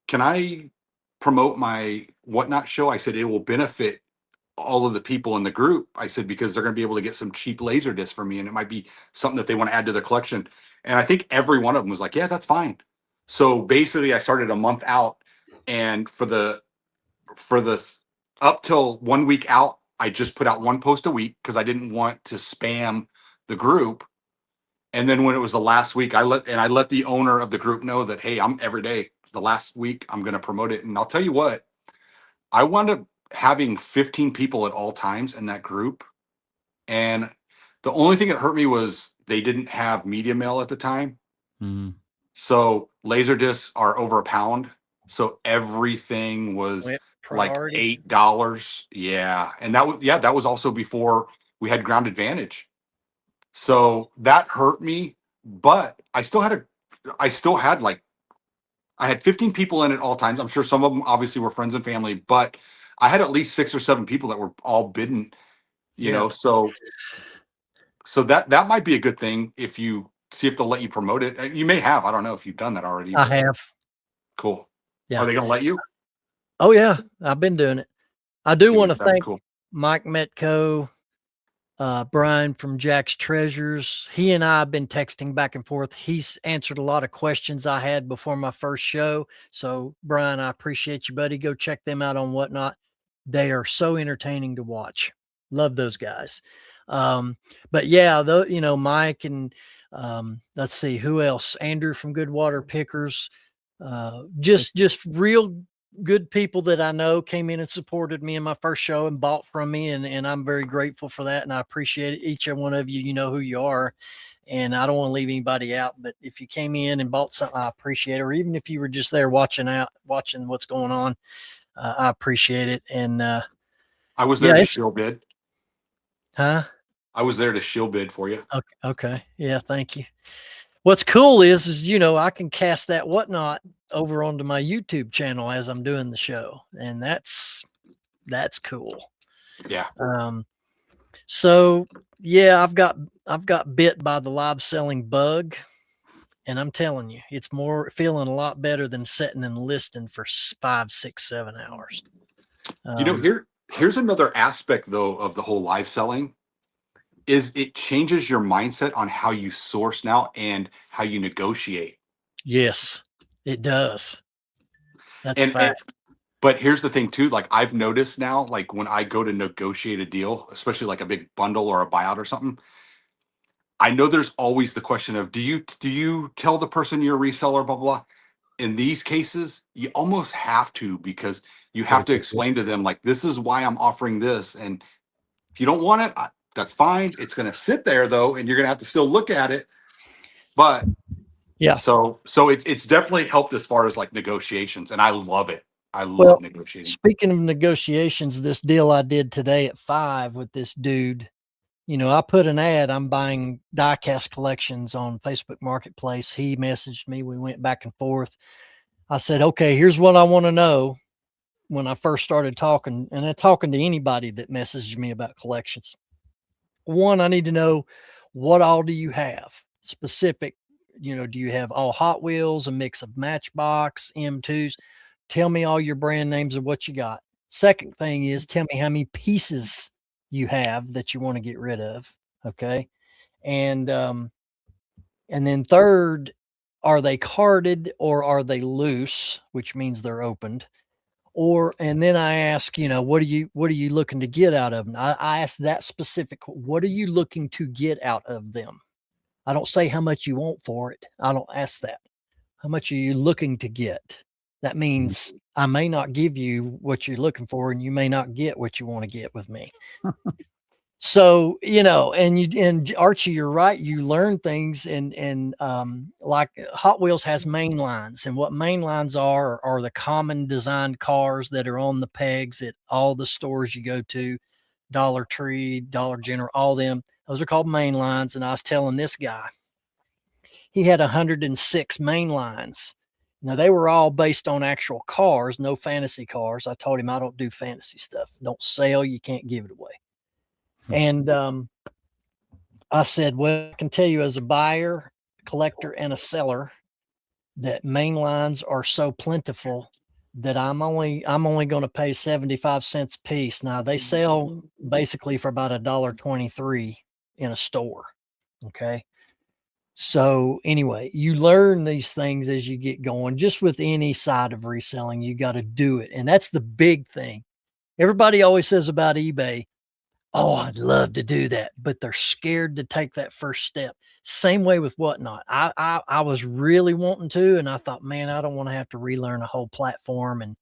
can I promote my Whatnot show?" I said it will benefit all of the people in the group. I said because they're going to be able to get some cheap laser discs from me, and it might be something that they want to add to their collection. And I think every one of them was like, "Yeah, that's fine." So basically, I started a month out, and for the up till 1 week out, I just put out one post a week because I didn't want to spam the group. And then when it was the last week, I let the owner of the group know that, hey, I'm every day. The last week, I'm going to promote it. And I'll tell you what, I wound up having 15 people at all times in that group. And the only thing that hurt me was they didn't have media mail at the time. Mm-hmm. So laser discs are over £1. So everything was like $8. Yeah. And that was also before we had Ground Advantage. So that hurt me, but I had 15 people in at all times. I'm sure some of them obviously were friends and family, but I had at least 6 or 7 people that were all bidding, so that might be a good thing if you see if they'll let you promote it. You may have, I don't know if you've done that already. I have. Cool. Yeah. Are they going to let you? Oh yeah. I've been doing it. I do want to thank cool. Mike Metco, Brian from Jack's Treasures. He and I have been texting back and forth. He's answered a lot of questions I had before my first show. So Brian, I appreciate you, buddy. Go check them out on Whatnot. They are so entertaining to watch. Love those guys. But yeah, Mike and let's see who else. Andrew from Goodwater Pickers. Just real good people that I know came in and supported me in my first show and bought from me. And I'm very grateful for that. And I appreciate it. Each and one of you, you know who you are. And I don't want to leave anybody out, but if you came in and bought something, I appreciate it. Or even if you were just there watching what's going on, I appreciate it. And I was there to shield bid. Huh? I was there to shield bid for you. Okay. Yeah. Thank you. What's cool is, you know, I can cast that whatnot over onto my YouTube channel as I'm doing the show. And that's cool. Yeah. So yeah, I've got bit by the live selling bug, and I'm telling you, it's feeling a lot better than sitting and listing for 5, 6, 7 hours. You know, here's another aspect though of the whole live selling is it changes your mindset on how you source now and how you negotiate. Yes, it does. That's And fact. but here's the thing too, like I've noticed now, like when I go to negotiate a deal, especially like a big bundle or a buyout or something, I know there's always the question of do you tell the person you're a reseller, blah blah. In these cases, you almost have to because you have to explain to them like this is why I'm offering this, and if you don't want it, that's fine. It's going to sit there though, and you're going to have to still look at it. But Yeah. so it's definitely helped as far as like negotiations, and I love it. I love Well, negotiating. speaking of negotiations, this deal I did today at 5 with this dude, you know, I put an ad, I'm buying diecast collections on Facebook Marketplace. He messaged me. We went back and forth. I said, okay, here's what I want to know when I first started talking, and talking to anybody that messaged me about collections. One, I need to know what all do you have? Specific, you know, do you have all Hot Wheels, a mix of Matchbox, M2s? Tell me all your brand names of what you got. Second thing is tell me how many pieces you have that you want to get rid of. Okay. And then third, are they carded or are they loose, which means they're opened? And then I ask, you know, what are you looking to get out of them? I ask that specific, what are you looking to get out of them? I don't say how much you want for it. I don't ask that. How much are you looking to get? That means I may not give you what you're looking for, and you may not get what you want to get with me. So, you know, and Archie, you're right. You learn things like Hot Wheels has main lines, and what main lines are the common designed cars that are on the pegs at all the stores you go to, Dollar Tree, Dollar General, all them. Those are called main lines. And I was telling this guy, he had 106 main lines. Now they were all based on actual cars, no fantasy cars. I told him I don't do fantasy stuff. Don't sell, you can't give it away. And I said, well, I can tell you as a buyer, collector, and a seller that main lines are so plentiful that I'm only going to pay 75 cents a piece. Now they sell basically for about $1.23 in a store. Okay. So anyway, you learn these things as you get going. Just with any side of reselling, you got to do it. And that's the big thing. Everybody always says about eBay, oh, I'd love to do that, but they're scared to take that first step. Same way with whatnot. I was really wanting to, and I thought, man, I don't want to have to relearn a whole platform and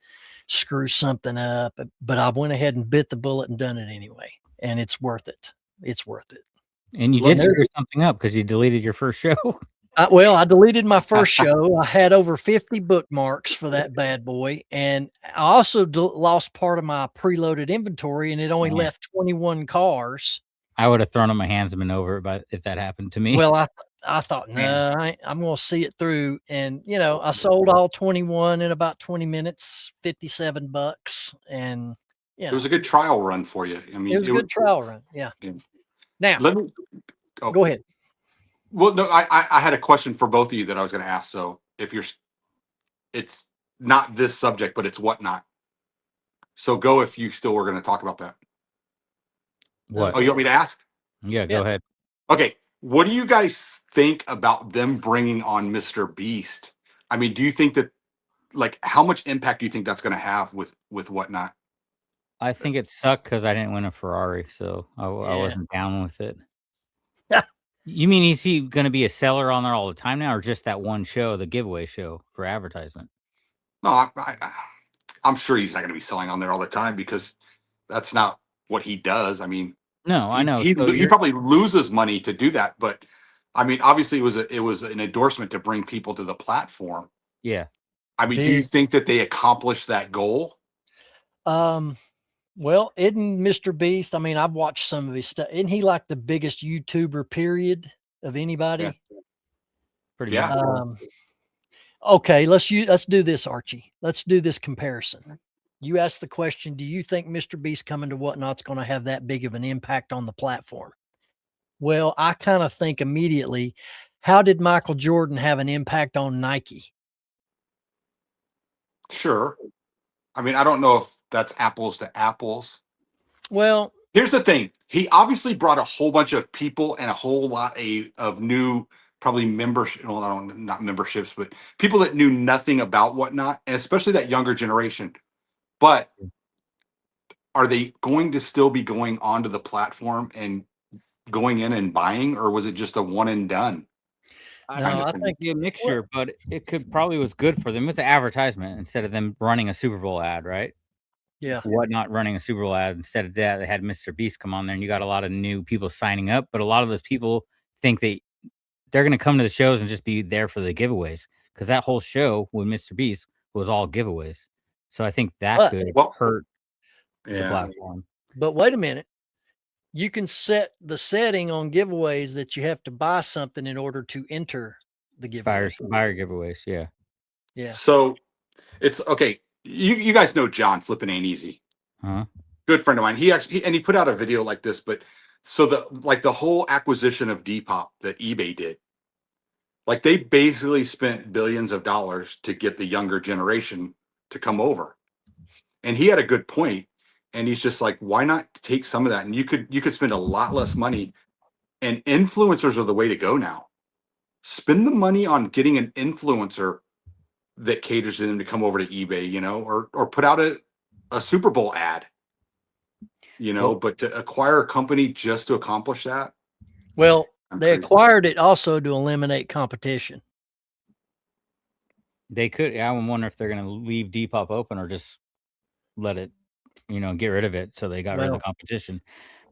screw something up. But I went ahead and bit the bullet and done it anyway, and it's worth it. It's worth it. And you did screw something up because you deleted your first show. Well, I deleted my first show. I had over 50 bookmarks for that bad boy. And I also lost part of my preloaded inventory, and it only left 21 cars. I would have thrown up my hands and been over it if that happened to me. Well, I thought, no, I'm going to see it through. And, you know, I sold all 21 in about 20 minutes, $57. And, you know, It was a good trial run for you. I mean, it was a good trial run. Yeah. Now, go ahead. Well, no, I had a question for both of you that I was going to ask. So if it's not this subject, but it's whatnot. So go if you still were going to talk about that. What? Oh, you want me to ask? Yeah, go ahead. Okay. What do you guys think about them bringing on Mr. Beast? I mean, do you think that, like, how much impact do you think that's going to have with whatnot? I think it sucked because I didn't win a Ferrari, so I wasn't down with it. You mean is he going to be a seller on there all the time now, or just that one show, the giveaway show for advertisement? No, I'm sure he's not going to be selling on there all the time because that's not what he does. I mean, no, I know he so probably loses money to do that, but I mean, obviously, it was an endorsement to bring people to the platform. Yeah. I mean, do you think that they accomplished that goal? Well, isn't Mr. Beast? I mean, I've watched some of his stuff. Isn't he like the biggest YouTuber period of anybody? Pretty Yeah. much. Okay, let's do this, Archie. Let's do this comparison. You asked the question, do you think Mr. Beast coming to Whatnot's going to have that big of an impact on the platform? Well, I kind of think immediately, how did Michael Jordan have an impact on Nike? Sure. I mean, I don't know if that's apples to apples. Well, here's the thing. He obviously brought a whole bunch of people and a whole lot of new, probably membership. Well, I don't, not memberships, but people that knew nothing about Whatnot, and especially that younger generation. But are they going to still be going onto the platform and going in and buying, or was it just a one and done? I think be a mixture, but it could probably was good for them. It's an advertisement instead of them running a Super Bowl ad, right? Yeah. Whatnot running a Super Bowl ad. Instead of that, they had Mr. Beast come on there, and you got a lot of new people signing up. But a lot of those people think they're going to come to the shows and just be there for the giveaways, because that whole show with Mr. Beast was all giveaways. So I think that could hurt the platform. But wait a minute. You can set the setting on giveaways that you have to buy something in order to enter the giveaway. Buyer giveaways, yeah. Yeah. So it's okay. You guys know John Flippin' Ain't Easy. Good friend of mine. He put out a video like this, but so the whole acquisition of Depop that eBay did, like they basically spent billions of dollars to get the younger generation to come over. And he had a good point. And he's just like, why not take some of that? And you could spend a lot less money. And influencers are the way to go now. Spend the money on getting an influencer that caters to them to come over to eBay, or put out a Super Bowl ad, but to acquire a company just to accomplish that. Well, they acquired it also to eliminate competition. They could. Yeah, I wonder if they're going to leave Depop open or just let it, get rid of it. So they got rid of the competition.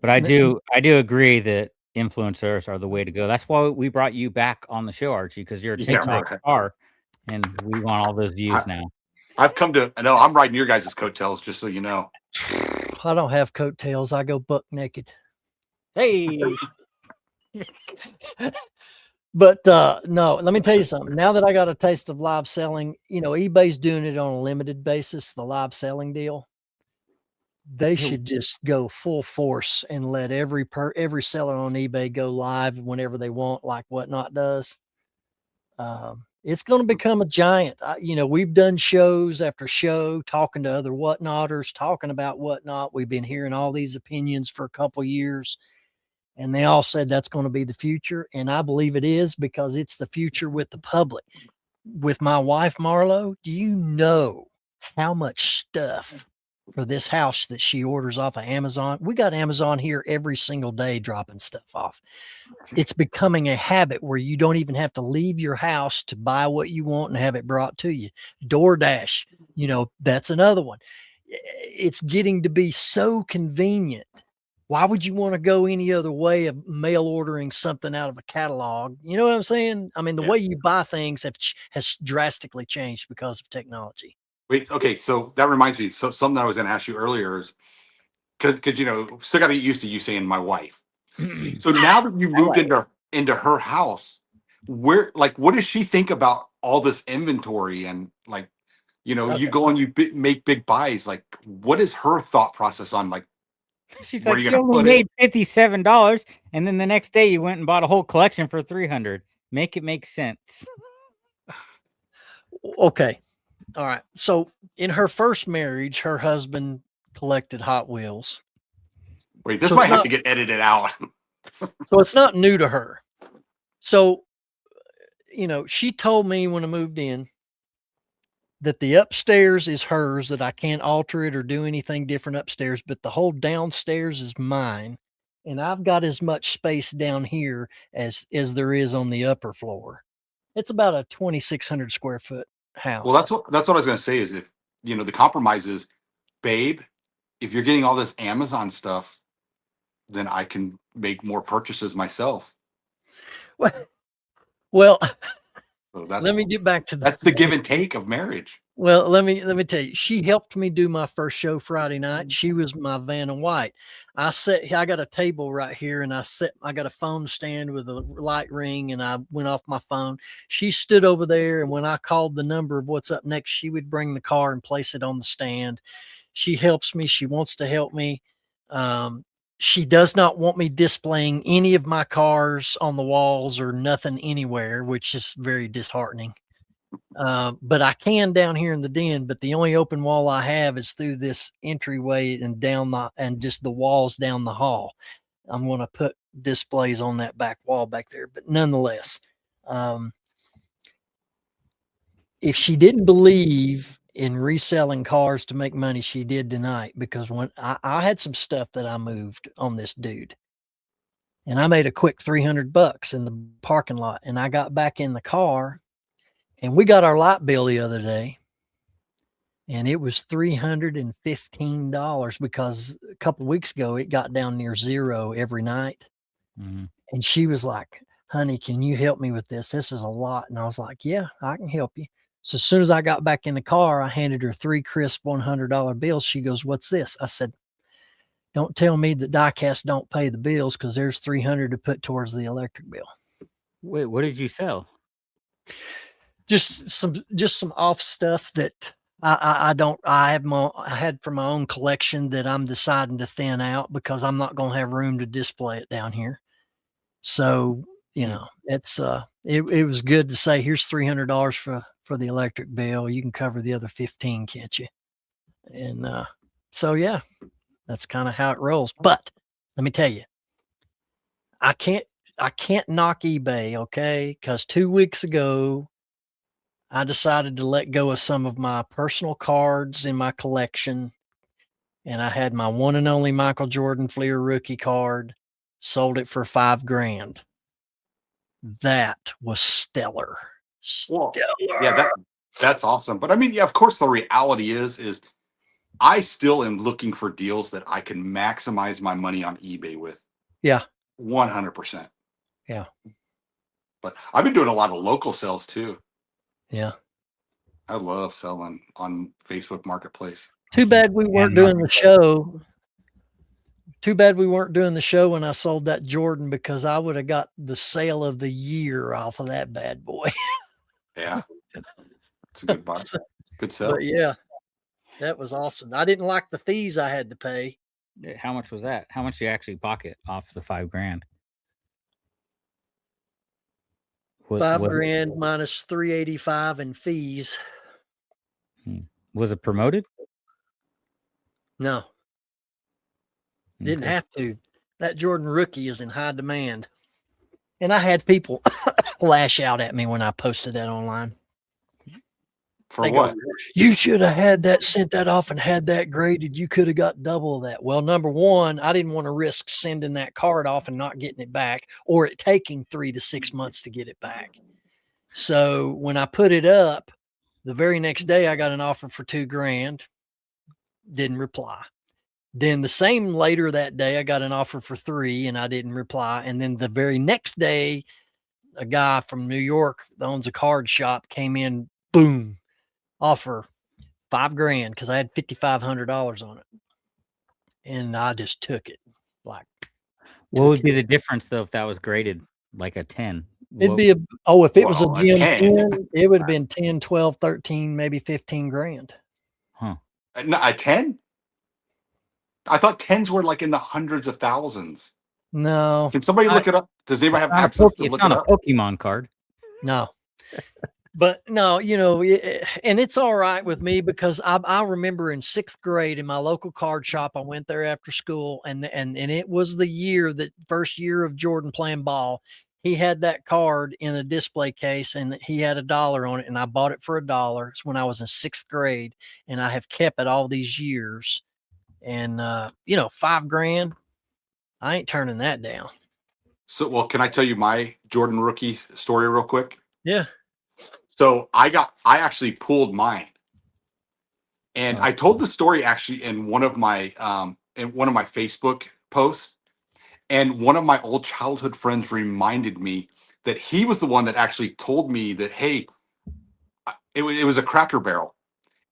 But I do agree that influencers are the way to go. That's why we brought you back on the show, Archie, because you're a TikTok star, and we want all those views now. I've come to know I'm riding your guys' coattails, just so you know. I don't have coattails. I go buck naked. Hey. But no, let me tell you something. Now that I got a taste of live selling, eBay's doing it on a limited basis, the live selling deal. They should just go full force and let every seller on eBay go live whenever they want, like Whatnot does. It's going to become a giant. We've done shows after show talking to other Whatnotters, talking about Whatnot. We've been hearing all these opinions for a couple years. And they all said that's going to be the future. And I believe it is, because it's the future with the public. With my wife, Marlo, do you know how much stuff for this house that she orders off of Amazon? We got Amazon here every single day dropping stuff off. It's becoming a habit where you don't even have to leave your house to buy what you want and have it brought to you. DoorDash, that's another one. It's getting to be so convenient. Why would you want to go any other way of mail ordering something out of a catalog? You know what I'm saying? I mean, the way you buy things has drastically changed because of technology. Wait, okay. So that reminds me. So something I was going to ask you earlier is because still got to get used to you saying my wife. So now that you moved into her house, what does she think about all this inventory and you go and you make big buys? Like, what is her thought process on She's like, you only made $57, and then the next day you went and bought a whole collection for $300. Make it make sense. Okay. All right. So in her first marriage, her husband collected Hot Wheels. Wait, this might have to get edited out. So it's not new to her. So, she told me when I moved in that the upstairs is hers, that I can't alter it or do anything different upstairs, but the whole downstairs is mine. And I've got as much space down here as there is on the upper floor. It's about a 2,600 square foot house. Well, that's what I was going to say is, if, the compromise is, babe, if you're getting all this Amazon stuff, then I can make more purchases myself. Well, so let me get back to that's the give and take of marriage. Well, let me tell you, she helped me do my first show Friday night. She was my Van and White. I got a table right here and I got a phone stand with a light ring and I went off my phone. She stood over there and when I called the number of what's up next, she would bring the car and place it on the stand. She helps me. She wants to help me. Um, she does not want me displaying any of my cars on the walls or nothing anywhere, which is very disheartening. But I can down here in the den, but the only open wall I have is through this entryway and and just the walls down the hall. I'm going to put displays on that back wall back there, but nonetheless, if she didn't believe in reselling cars to make money, she did tonight, because when I had some stuff that I moved on this dude and I made a quick $300 in the parking lot, and I got back in the car and we got our light bill the other day and it was $315 because a couple of weeks ago it got down near zero every night. Mhm. And she was like, honey, can you help me with this? This is a lot. And I was like, yeah, I can help you. So as soon as I got back in the car, I handed her 3 crisp $100 bills. She goes, what's this? I said, don't tell me that diecast don't pay the bills, because there's 300 to put towards the electric bill. Wait, what did you sell? Just some off stuff that I had for my own collection that I'm deciding to thin out because I'm not going to have room to display it down here. So, you know, it's it was good to say, here's $300 for the electric bill. You can cover the other 15, can't you? And so yeah, that's kind of how it rolls. But let me tell you, I can't knock eBay, okay? Because 2 weeks ago I decided to let go of some of my personal cards in my collection, and I had my one and only Michael Jordan Fleer rookie card, sold it for $5,000. That was stellar. Well, Stellar. yeah, that's awesome. But I mean, yeah, of course, the reality is I still am looking for deals that I can maximize my money on eBay with. Yeah. 100%. Yeah. But I've been doing a lot of local sales too. Yeah. I love selling on Facebook Marketplace. Too bad we weren't doing the show. Too bad we weren't doing the show when I sold that Jordan, because I would have got the sale of the year off of that bad boy. Yeah. It's a good buy. Good sell. But yeah, that was awesome. I didn't like the fees I had to pay. How much was that? How much do you actually pocket off the $5,000? $5,000 minus $385 in fees. Was it promoted? No. Didn't have to. That Jordan rookie is in high demand. And I had people lash out at me when I posted that online. For what? You should have had that, sent that off and had that graded. You could have got double of that. Well, number one, I didn't want to risk sending that card off and not getting it back, or it taking 3 to 6 months to get it back. So when I put it up, the very next day I got an offer for $2,000. Didn't reply. Then the same later that day, I got an offer for $3,000 and I didn't reply. And then the very next day, a guy from New York that owns a card shop came in, boom, offer $5,000, because I had $5,500 on it. And I just took it. What would be the difference though if that was graded like a 10? It'd be if it was a gym 10, it would have been 10, 12, 13, maybe $15,000. Huh. A 10? I thought 10s were like in the hundreds of thousands. No. Can somebody look it up? Does anybody have access to look it up? It's not a Pokemon card. No. But no, you know, and it's all right with me, because I remember in 6th grade in my local card shop, I went there after school, and it was the first year of Jordan playing ball. He had that card in a display case and he had $1 on it, and I bought it for $1. It's when I was in 6th grade, and I have kept it all these years. And you know, $5,000, I ain't turning that down. So, well, can I tell you my Jordan rookie story real quick? Yeah. So I actually pulled mine, and I told the story actually in one of my Facebook posts, and one of my old childhood friends reminded me that he was the one that actually told me that, hey, it was a Cracker Barrel,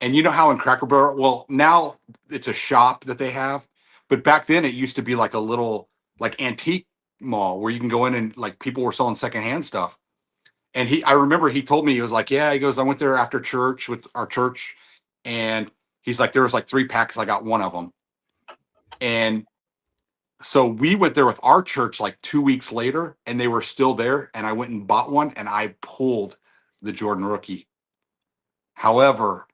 And you know how in Cracker Barrel, well, now it's a shop that they have, but back then it used to be like a little like antique mall where you can go in and like people were selling secondhand stuff. And I remember he told me, he was like, yeah, he goes, I went there after church with our church. And he's like, there was like 3 packs. I got one of them. And so we went there with our church like 2 weeks later and they were still there. And I went and bought one and I pulled the Jordan rookie. However,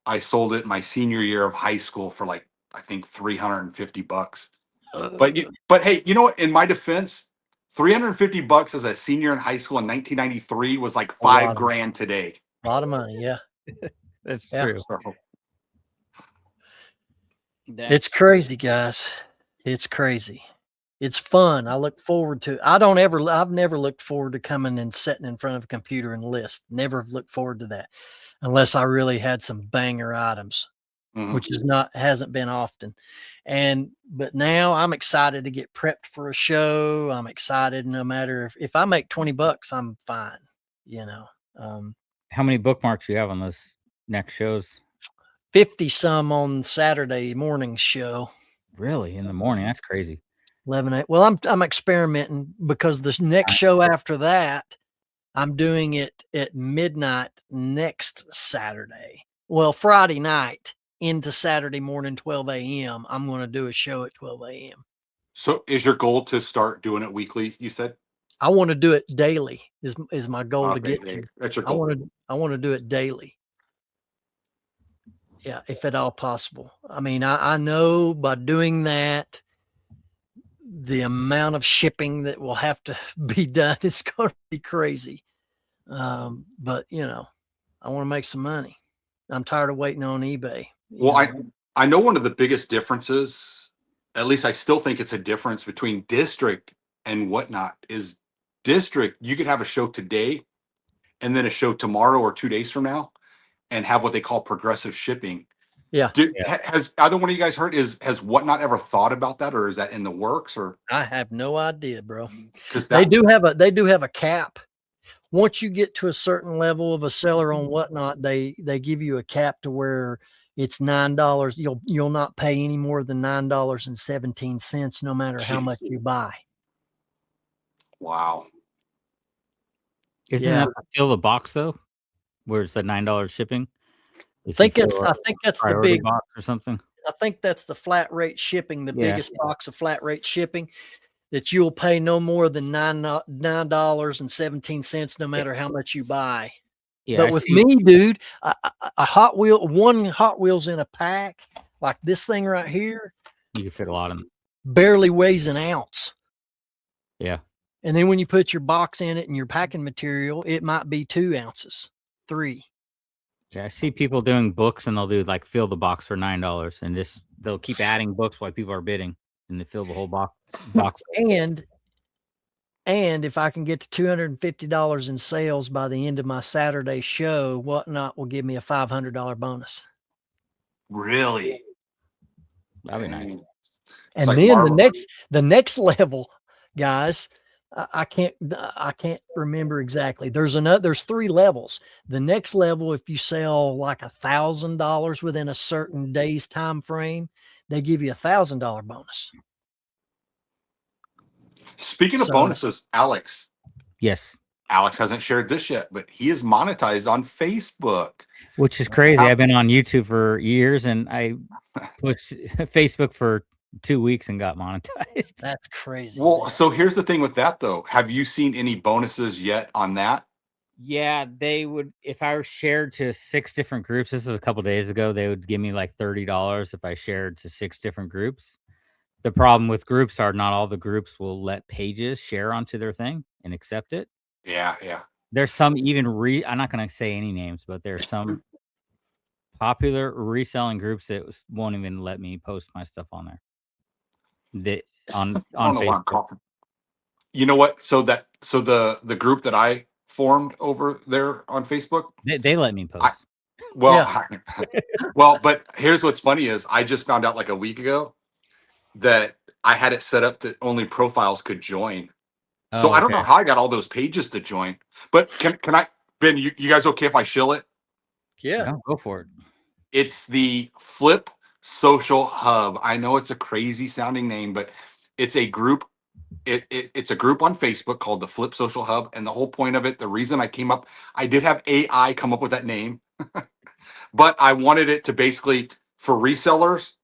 I sold it my senior year of high school for like, I think $350. But hey, you know what? In my defense, $350 as a senior in high school in 1993 was like $5,000 today. A lot of money. Yeah. That's true. It's crazy, guys. It's crazy. It's fun. I look forward to. I've never looked forward to coming and sitting in front of a computer and list. Never looked forward to that unless I really had some banger items, which hasn't been often. But now I'm excited to get prepped for a show. I'm excited no matter if I make $20, I'm fine. How many bookmarks you have on those next shows? 50 some on Saturday morning show. Really? In the morning? That's crazy. 11, 8. Well, I'm experimenting because the next show after that, I'm doing it at midnight next Saturday. Well, Friday night into Saturday morning, 12 a.m. I'm going to do a show at 12 a.m. So is your goal to start doing it weekly, you said? I want to do it daily is my goal to get to. That's your goal. I want to do it daily. Yeah, if at all possible. I mean, I know by doing that, the amount of shipping that will have to be done is going to be crazy. But I want to make some money. I'm tired of waiting on eBay. Well, I know one of the biggest differences, at least I still think it's a difference between district and whatnot, is district. You could have a show today and then a show tomorrow or 2 days from now and have what they call progressive shipping. Yeah. Has either one of you guys heard, has Whatnot ever thought about that, or is that in the works? Or I have no idea, bro. Because they do have a cap. Once you get to a certain level of a seller on Whatnot, they give you a cap to where it's $9. You'll not pay any more than $9.17, no matter how much you buy. Wow. Isn't that fill the box though? Where it's the $9 shipping? I think that's the big box or something. I think that's the flat rate shipping, the biggest box of flat rate shipping, that you'll pay no more than $9.17, no matter how much you buy. Yeah, but with me, dude, one Hot Wheels in a pack, like this thing right here, you can fit a lot of them. Barely weighs an ounce. Yeah. And then when you put your box in it and your packing material, it might be 2 ounces, 3. Yeah, I see people doing books and they'll do like fill the box for $9 and they'll keep adding books while people are bidding and they fill the whole box. And if I can get to $250 in sales by the end of my Saturday show, Whatnot will give me a $500 bonus. Really? That'd be nice. And then the next level, guys, I can't remember exactly. There's 3 levels. The next level, if you sell like $1,000 within a certain day's time frame, they give you a $1,000 bonus. Speaking of bonuses, Alex. Yes. Alex hasn't shared this yet, but he is monetized on Facebook. Which is crazy. I've been on YouTube for years and I pushed Facebook for 2 weeks and got monetized. That's crazy. Well, man. So here's the thing with that though. Have you seen any bonuses yet on that? Yeah, they would, if I shared to 6 different groups, this was a couple days ago, they would give me like $30 if I shared to 6 different groups. The problem with groups are not all the groups will let pages share onto their thing and accept it. Yeah. There's some even I'm not going to say any names, but there's some popular reselling groups that won't even let me post my stuff on there. On Facebook. You know what? So the group that I formed over there on Facebook, they let me post. Well, but here's what's funny is I just found out like a week ago that I had it set up that only profiles could join. So I don't know how I got all those pages to join, but can I, Ben, you guys okay if I shill it? Yeah. No, go for it. It's the Flip Social Hub. I know it's a crazy sounding name, but it's a group. It's a group on Facebook called the Flip Social Hub. And the whole point of it, the reason I did have AI come up with that name, but I wanted it to basically for resellers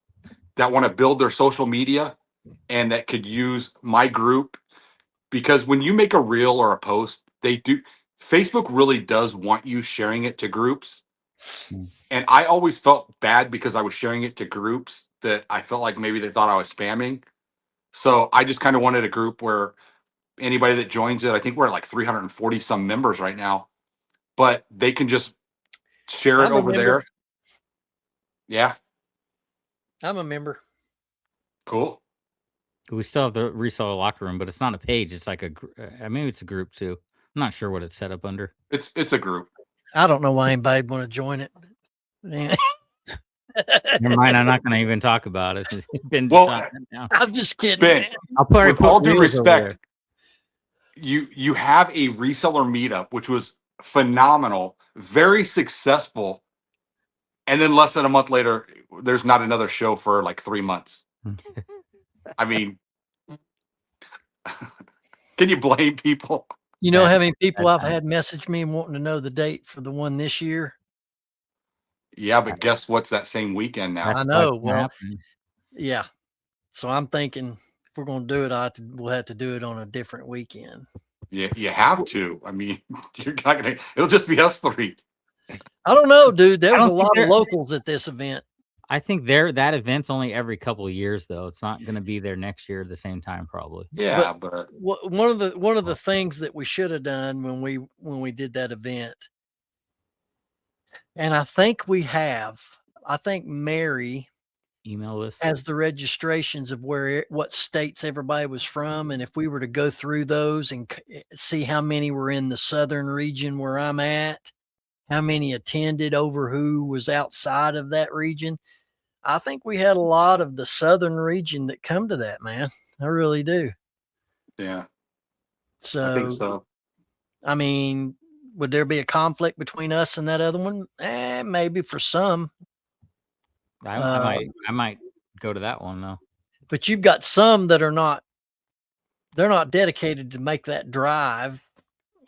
that want to build their social media and that could use my group, because when you make a reel or a post, Facebook really does want you sharing it to groups. And I always felt bad because I was sharing it to groups that I felt like maybe they thought I was spamming. So I just kind of wanted a group where anybody that joins it, I think we're at like 340 some members right now, but they can just share it I'm a over member. there. Yeah, I'm a member. cool. We still have the reseller locker room, but it's not a page. It's like maybe it's a group too. I'm not sure what it's set up under. It's a group. I don't know why anybody want to join it. Yeah. Never mind. I'm not going to even talk about it. It's been Well, shot down. I'm just kidding. Ben, Man. I'll put with all due reels over there. respect, you have a reseller meetup, which was phenomenal, very successful. And then less than a month later, there's not another show for like 3 months. I mean, can you blame people? You know how many people that I've time. had message me wanting to know the date for the one this year? Yeah, but guess what's that same weekend now? I know. What's Well, happening? yeah. So I'm thinking if we're going to do it, we'll have to do it on a different weekend. You have to. I mean, you're not gonna. It'll just be us three. I don't know, dude. There I was a don't think lot of there- locals at this event. I think that event's only every couple of years, though. It's not going to be there next year at the same time, probably. Yeah, but One of the things that we should have done when we did that event, and I think I think Mary Email list. has the registrations of what states everybody was from, and if we were to go through those and see how many were in the southern region where I'm at, how many attended over who was outside of that region, I think we had a lot of the southern region that come to that, man. I really do. yeah, So I think so. I mean, would there be a conflict between us and that other one? Maybe for some. I might go to that one though. But you've got some that are not. They're not dedicated to make that drive.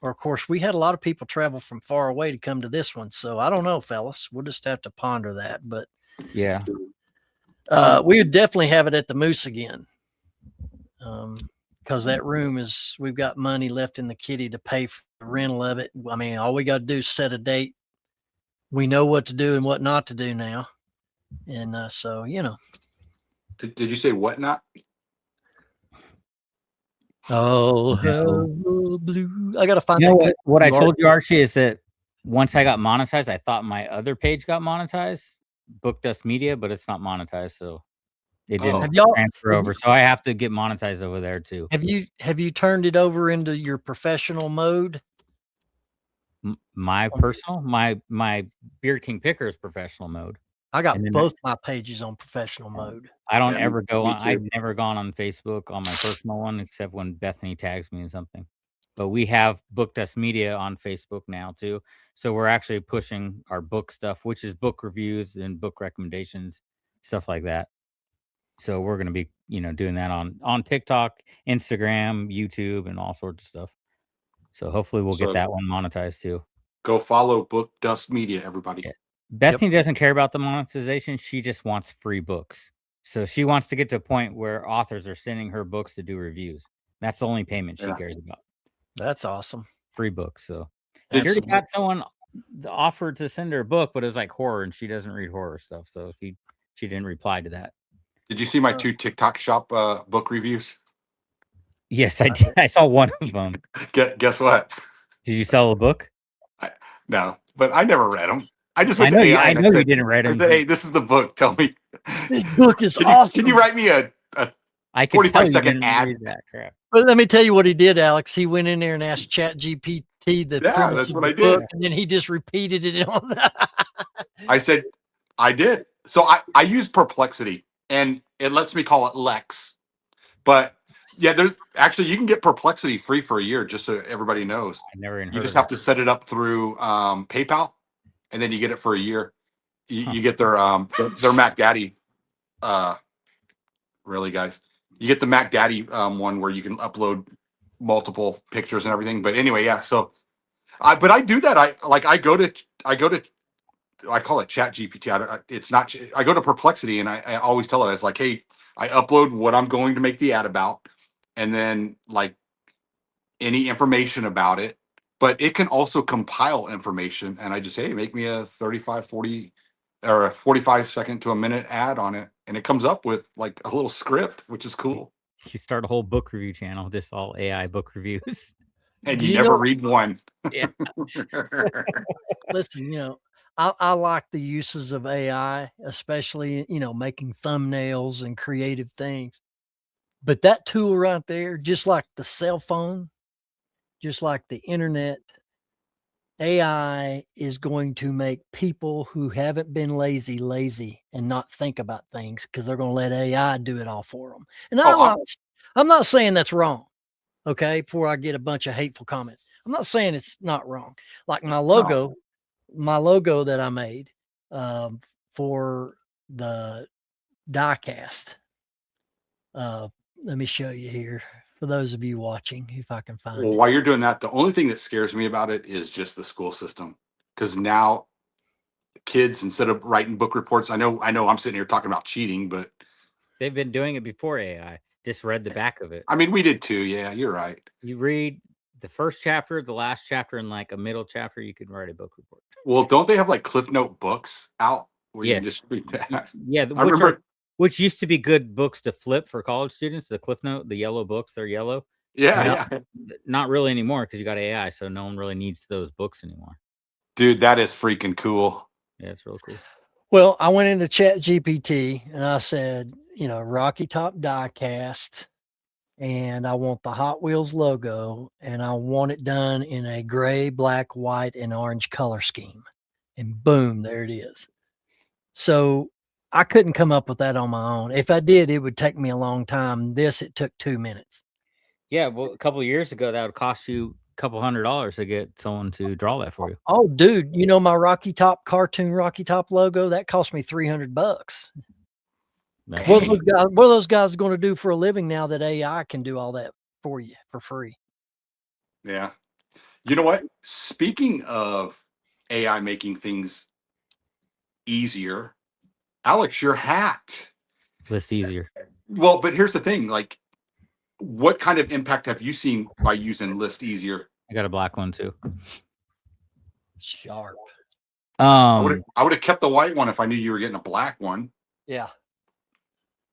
Or of course, we had a lot of people travel from far away to come to this one. So I don't know, fellas. We'll just have to ponder that. But Yeah. we would definitely have it at the Moose again. Because that room we've got money left in the kitty to pay for the rental of it. I mean, all we got to do is set a date. We know what to do and what not to do now. And so, you know. Did you say what not? Oh, No. blue. I got to find You know that. what I told you, Archie, is that once I got monetized, I thought my other page got monetized, Booked Us Media, but it's not monetized, so it didn't Have y'all- transfer over. So I have to get monetized over there too. Have you turned it over into your professional mode? My personal, my Beard King Picker is professional mode. I got And then both my pages on professional mode. I don't Yeah, ever go me on. too. I've never gone on Facebook on my personal one except when Bethany tags me in something. But we have Booked Us Media on Facebook now too. So we're actually pushing our book stuff, which is book reviews and book recommendations, stuff like that. So we're going to be, doing that on TikTok, Instagram, YouTube, and all sorts of stuff. So hopefully we'll get that one monetized too. Go follow Book Dust Media, everybody. Yeah. Bethany doesn't care about the monetization. She just wants free books. So she wants to get to a point where authors are sending her books to do reviews. That's the only payment she cares about. That's awesome. Free books. So Did she already got someone offered to send her a book, but it was like horror, and she doesn't read horror stuff. So she didn't reply to that. Did you see my 2 TikTok shop book reviews? Yes, I did. I saw one of them. Guess what? Did you sell a book? No, but I never read them. I just I went know to you. AI I and know said, you didn't read I them. said, hey, this is the book. Tell me. This book is Can awesome. you write me a I could 45 tell you second didn't ad? read that crap. But let me tell you what he did, Alex. He went in there and asked ChatGPT the premise that's of what the I did. book, and then he just repeated it on. I said, I did. So I use Perplexity, and it lets me call it Lex. But yeah, there's actually you can get Perplexity free for a year, just so everybody knows. I never even heard You just of have to set it up through PayPal, and then you get it for a year. You get their Mac Daddy. Really, guys, you get the Mac Daddy one where you can upload multiple pictures and everything. But anyway, yeah. So I do that. I go to I call it Chat GPT. It's not. I go to Perplexity and I always tell it, it's like, hey, I upload what I'm going to make the ad about, and then like any information about it. But it can also compile information, and I just say, hey, make me a 35, 40, or a 45-second to a minute ad on it, and it comes up with like a little script, which is cool. You start a whole book review channel, just all AI book reviews. And you never read one. Yeah. Listen, I like the uses of AI, especially, making thumbnails and creative things. But that tool right there, just like the cell phone, just like the internet, AI is going to make people who haven't been lazy and not think about things, because they're going to let AI do it all for them. And I'm not saying that's wrong. Okay. Before I get a bunch of hateful comments, I'm not saying it's not wrong. Like my logo that I made for the diecast. Let me show you here for those of you watching, if I can find it. While you're doing that, the only thing that scares me about it is just the school system. Because now kids, instead of writing book reports, I know I'm sitting here talking about cheating, but they've been doing it before AI. Just read the back of it. I mean, we did too. Yeah, you're right. You read the first chapter, the last chapter, and like a middle chapter, you could write a book report. Well, don't they have like Cliff Note books out where you can just read that? Yeah, which used to be good books to flip for college students. The Cliff Note, the yellow books, they're yellow. Yeah. Not really anymore, because you got AI, so no one really needs those books anymore. Dude, that is freaking cool. Yeah, it's real cool. Well, I went into Chat GPT and I said, Rocky Top diecast, and I want the Hot Wheels logo, and I want it done in a gray, black, white, and orange color scheme. And boom, there it is. So I couldn't come up with that on my own. If I did, it would take me a long time. It took 2 minutes. Yeah, well, a couple of years ago, that would cost you a couple $100 to get someone to draw that for you. Oh, dude, my Rocky Top cartoon Rocky Top logo, that cost me $300. What are those guys going to do for a living now that AI can do all that for you for free? Yeah. You know what? Speaking of AI making things easier, Alex, your hat. List easier. Well, but here's the thing. Like, what kind of impact have you seen by using List Easier? I got a black one too. Sharp. I would have kept the white one if I knew you were getting a black one. Yeah.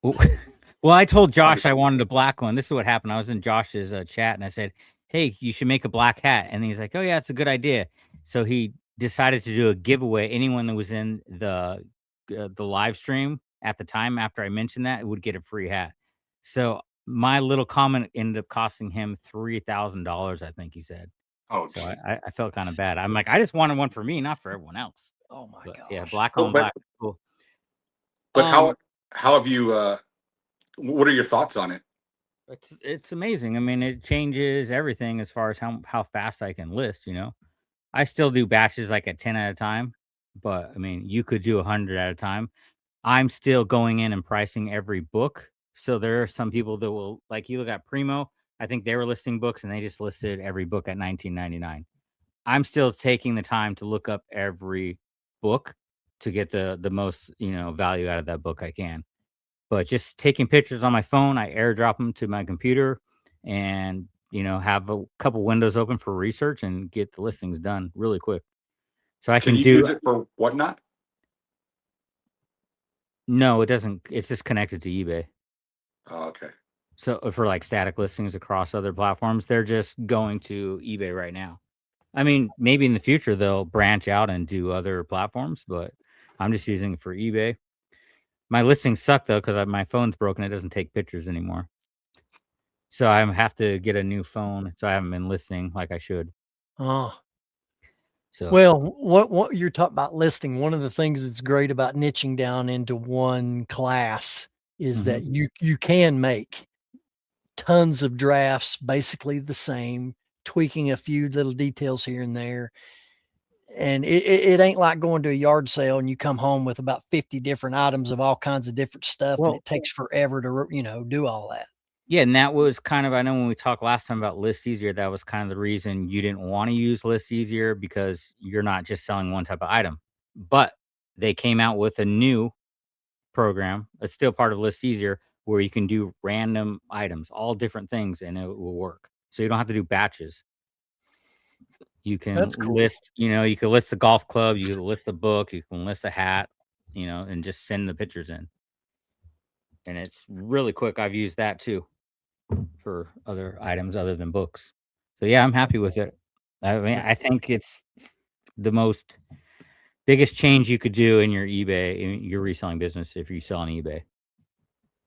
Well, I told Josh I wanted a black one. This is what happened. I was in Josh's chat and I said, hey, you should make a black hat. And he's like, oh yeah, it's a good idea. So he decided to do a giveaway. Anyone that was in the live stream at the time after I mentioned that would get a free hat. So my little comment ended up costing him $3,000, I think he said. Oh, so I felt kind of bad. I'm like, I just wanted one for me, not for everyone else. Oh my god. Yeah, black on black. Cool. But how have you? What are your thoughts on it? It's amazing. I mean, it changes everything as far as how fast I can list. I still do batches like at 10 at a time, but I mean, you could do 100 at a time. I'm still going in and pricing every book. So there are some people that will, like, you look at Primo, I think they were listing books and they just listed every book at $19.99. I'm still taking the time to look up every book to get the most, value out of that book I can. But just taking pictures on my phone, I airdrop them to my computer and, have a couple windows open for research and get the listings done really quick. So I can use it for whatnot? No, it doesn't. It's just connected to eBay. Oh, okay. So for like static listings across other platforms, they're just going to eBay right now. I mean, maybe in the future they'll branch out and do other platforms, but I'm just using it for eBay. My listings suck though, because my phone's broken. It doesn't take pictures anymore. So I have to get a new phone. So I haven't been listing like I should. Oh. So well, what you're talking about listing, one of the things that's great about niching down into one class is that you can make tons of drafts basically the same, tweaking a few little details here and there. it ain't like going to a yard sale and you come home with about 50 different items of all kinds of different stuff, and Well, it takes forever to, do all that. yeah, and that was kind of, I know when we talked last time about List Easier, that was kind of the reason you didn't want to use List Easier, because you're not just selling one type of item. But they came out with a new program. It's still part of List Easier, where you can do random items, all different things, and it will work. So you don't have to do batches. You can That's cool. list, you can list a golf club, you can list a book, you can list a hat, and just send the pictures in. And it's really quick. I've used that too for other items other than books. So yeah, I'm happy with it. I mean, I think it's the biggest change you could do in your reselling business if you sell on eBay.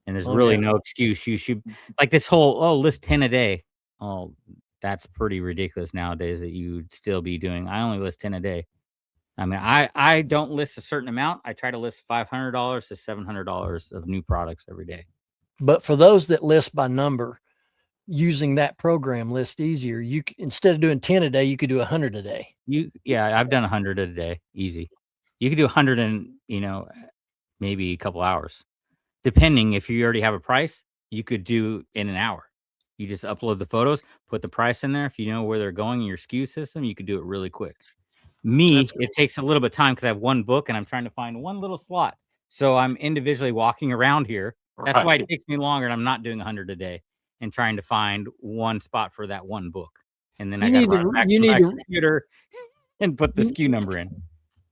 And there's really no excuse. You should, like, this whole, list 10 a day. Oh, that's pretty ridiculous nowadays that you'd still be doing. I only list 10 a day. I mean, I don't list a certain amount. I try to list $500 to $700 of new products every day. But for those that list by number, using that program, List Easier, instead of doing 10 a day, you could do 100 a day. Yeah, I've done 100 a day, easy. You could do 100 in, maybe a couple hours. Depending, if you already have a price, you could do in an hour. You just upload the photos, put the price in there. If you know where they're going in your SKU system, you could do it really quick. It takes a little bit of time because I have one book and I'm trying to find one little slot. So I'm individually walking around here. That's why it takes me longer, and I'm not doing 100 a day and trying to find one spot for that one book. And then I got to run back to my computer and put the SKU number in.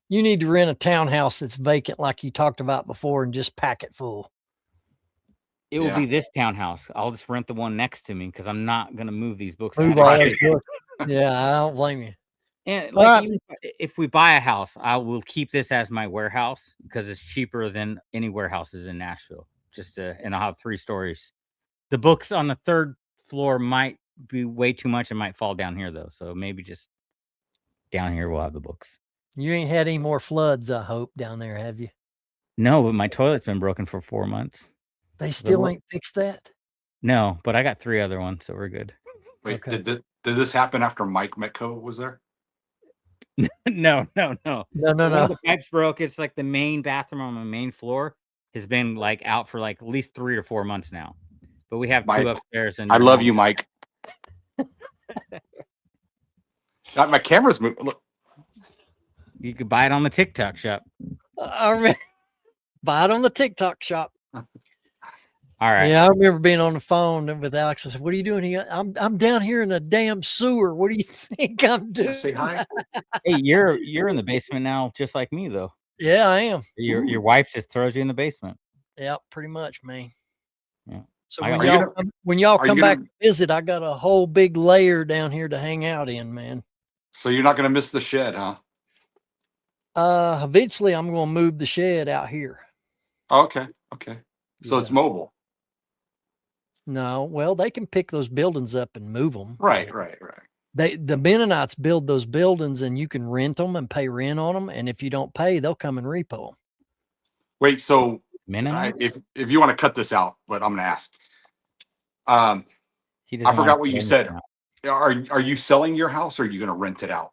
You need to rent a townhouse that's vacant like you talked about before and just pack it full. It will be this townhouse. I'll just rent the one next to me because I'm not going to move these books. Yeah, I don't blame you. And like, even if we buy a house, I will keep this as my warehouse because it's cheaper than any warehouses in Nashville. And I'll have 3 stories. The books on the 3rd floor might be way too much and might fall down here though. So maybe just down here we'll have the books. You ain't had any more floods, I hope, down there, have you? No, but my toilet's been broken for 4 months. They still ain't fixed that? No, but I got 3 other ones, so we're good. Wait, okay. Did this happen after Mike Metco was there? No. The pipes broke. It's like the main bathroom on my main floor has been like out for like at least 3 or 4 months now. But we have 2 upstairs. And I love you, Mike. Got my camera's moving. Look. You could buy it on the TikTok shop. Buy it on the TikTok shop. All right. Yeah, I remember being on the phone with Alex. I said, "What are you doing? I'm down here in a damn sewer. What do you think I'm doing?" Say hi. Hey, you're in the basement now, just like me, though. Yeah, I am. Your wife just throws you in the basement. Yeah, pretty much, man. Yeah. So when y'all come back to visit, I got a whole big layer down here to hang out in, man. So you're not going to miss the shed, huh? Eventually, I'm going to move the shed out here. Okay. So it's mobile. No, well, they can pick those buildings up and move them. Right. The Mennonites build those buildings, and you can rent them and pay rent on them. And if you don't pay, they'll come and repo them. Wait, so Mennonites? if you want to cut this out, but I'm going to ask. I forgot what you said. Are you selling your house, or are you going to rent it out?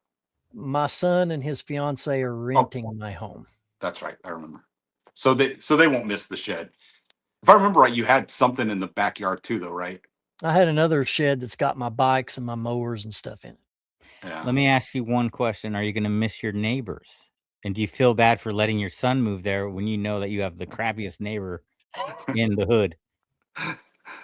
My son and his fiance are renting my home. That's right. I remember. So they won't miss the shed. If I remember right, you had something in the backyard too, though, right? I had another shed that's got my bikes and my mowers and stuff in it. Yeah. Let me ask you one question. Are you going to miss your neighbors? And do you feel bad for letting your son move there when you know that you have the crappiest neighbor in the hood?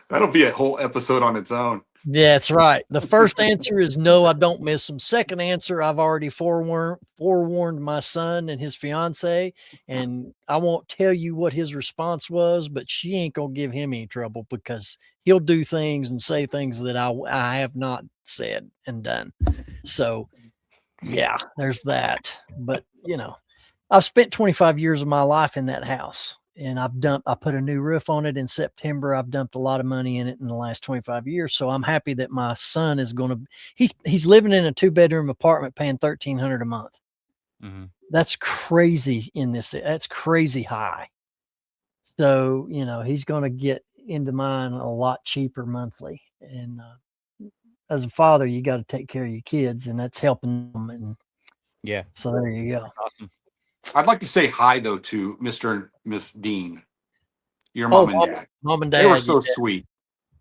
That'll be a whole episode on its own. Yeah, that's right. The first answer is no, I don't miss them. Second answer, I've already forewarned my son and his fiance, and I won't tell you what his response was, but she ain't gonna give him any trouble because he'll do things and say things that I have not said and done. So yeah, there's that. But I've spent 25 years of my life in that house. And I put a new roof on it in September. I've dumped a lot of money in it in the last 25 years. So I'm happy that my son is he's living in a 2-bedroom apartment paying $1,300 a month. Mm-hmm. That's crazy that's crazy high. So, he's going to get into mine a lot cheaper monthly. And as a father, you got to take care of your kids, and that's helping them. And, Yeah. So there you go. Awesome. I'd like to say hi though to Mr. and Miss Dean, your Oh, mom and dad. mom and They were dad. so sweet.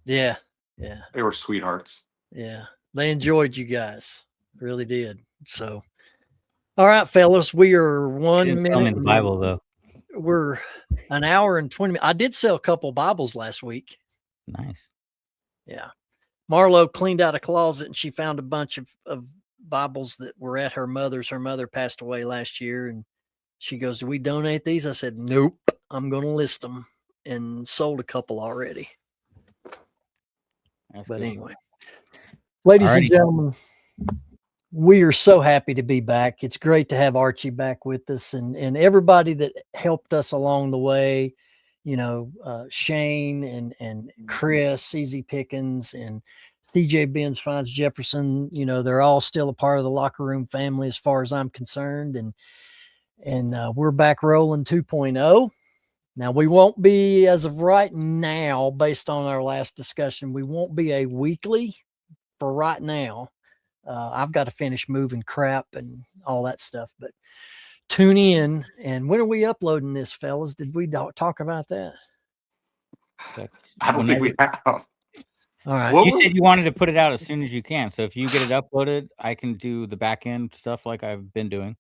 Yeah. Yeah. They were sweethearts. Yeah. They enjoyed you guys. Really did. So, all right, fellas, we are You 1 didn't sell me minute. the Bible though. We're an hour and 20 minutes. I did sell a couple Bibles last week. Nice. Yeah. Marlo cleaned out a closet and she found a bunch of Bibles that were at her mother's. Her mother passed away last year. And she goes, "Do we donate these?" I said, "Nope. I'm going to list them," and sold a couple already. That's But good. anyway, ladies and Alrighty. gentlemen, we are so happy to be back. It's great to have Archie back with us and everybody that helped us along the way. You know, Shane and Chris, Easy Pickens, and CJ Benz, Fonz Jefferson. You know, they're all still a part of the Locker Room family as far as I'm concerned. And we're back rolling 2.0. Now, we won't be, as of right now, based on our last discussion, we won't be a weekly for right now. I've got to finish moving crap and all that stuff, but tune in. And when are we uploading this, fellas? Did we talk about that? I don't think we have. All right. What You was- said you wanted to put it out as soon as you can. So if you get it uploaded, I can do the back end stuff like I've been doing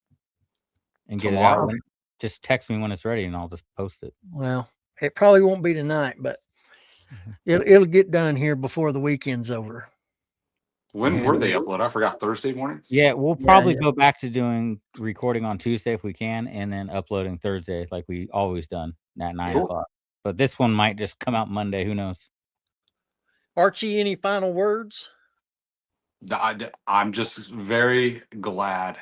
and get it out. Tomorrow? Just text me when it's ready and I'll just post it. Well, it probably won't be tonight, but it'll get done here before the weekend's over. When were they uploaded? I forgot. Thursday mornings? Yeah, we'll probably go back to doing recording on Tuesday if we can, and then uploading Thursday like we always done at 9 Cool. o'clock. But this one might just come out Monday. Who knows? Archie, any final words? I'm just very glad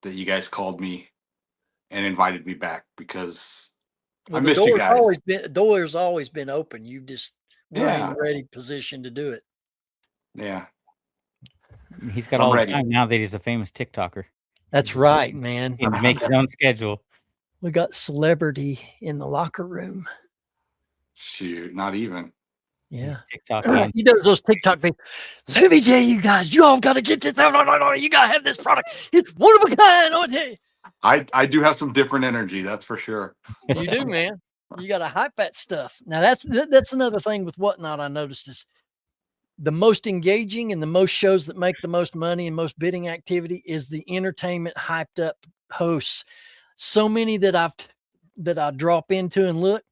that you guys called me and invited me back because I missed you guys. The door's always been open. You just were in Yeah. a ready position to do it. Yeah. He's got I'm all ready. the time now that he's a famous TikToker. That's right, man. He can make his own schedule. We got celebrity in the locker room. Shoot, not even. Yeah. He's TikTok man. He does those TikTok videos. Let me tell you guys, you all got to get this. No, you got to have this product. It's one of a kind. I'll tell you. I do have some different energy, that's for sure. You do, man. You got to hype that stuff. Now, that's another thing with Whatnot I noticed is the most engaging and the most shows that make the most money and most bidding activity is the entertainment hyped up hosts. So many that I drop into and look,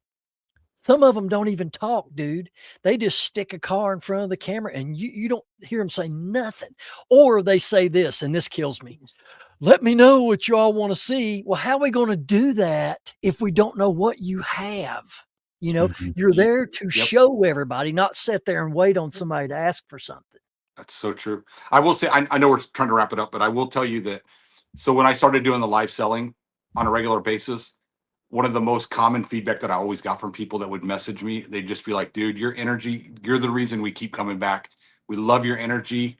some of them don't even talk, dude. They just stick a car in front of the camera and you don't hear them say nothing. Or they say this, and this kills me. Let me know what you all want to see. Well, how are we going to do that if we don't know what you have? You know, you're there to show everybody, not sit there and wait on somebody to ask for something. That's so true. I will say, I know we're trying to wrap it up, but I will tell you that. So when I started doing the live selling on a regular basis, one of the most common feedback that I always got from people that would message me, they'd just be like, dude, your energy, you're the reason we keep coming back. We love your energy.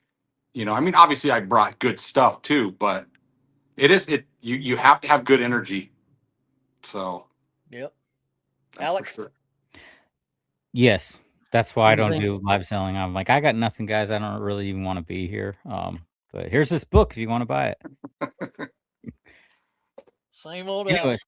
You know, I mean, obviously I brought good stuff too, but you have to have good energy. So. Yep. That's Alex? for sure. Yes. That's why I don't Anything? do live selling. I'm like, I got nothing, guys. I don't really even want to be here. But here's this book if you want to buy it. Same old Anyways, Alex.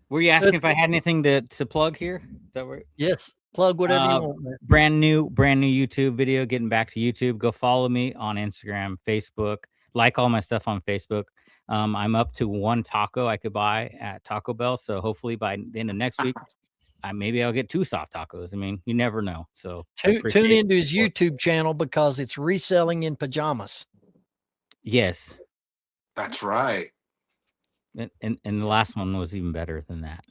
were you asking if I had anything to plug here? Is that where? Yes. Plug whatever you want, man. Brand new YouTube video. Getting back to YouTube. Go follow me on Instagram, Facebook. Like all my stuff on Facebook. I'm up to 1 taco I could buy at Taco Bell. So hopefully by the end of next week, maybe I'll get 2 soft tacos. I mean, you never know. So Tune into his YouTube channel because it's reselling in pajamas. Yes. That's right. And the last one was even better than that.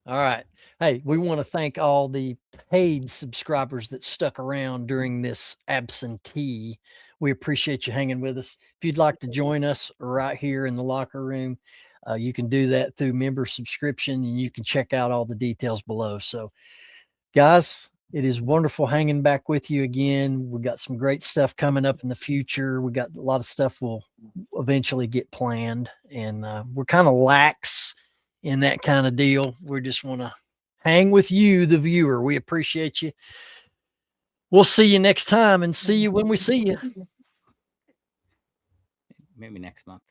All right. Hey, we want to thank all the paid subscribers that stuck around during this absentee. We appreciate you hanging with us. If you'd like to join us right here in the locker room, you can do that through member subscription, and you can check out all the details below. So, guys, it is wonderful hanging back with you again. We got some great stuff coming up in the future. We got a lot of stuff we'll eventually get planned, and we're kind of lax in that kind of deal. We just want to hang with you, the viewer. We appreciate you. We'll see you next time and see you when we see you. maybe next month.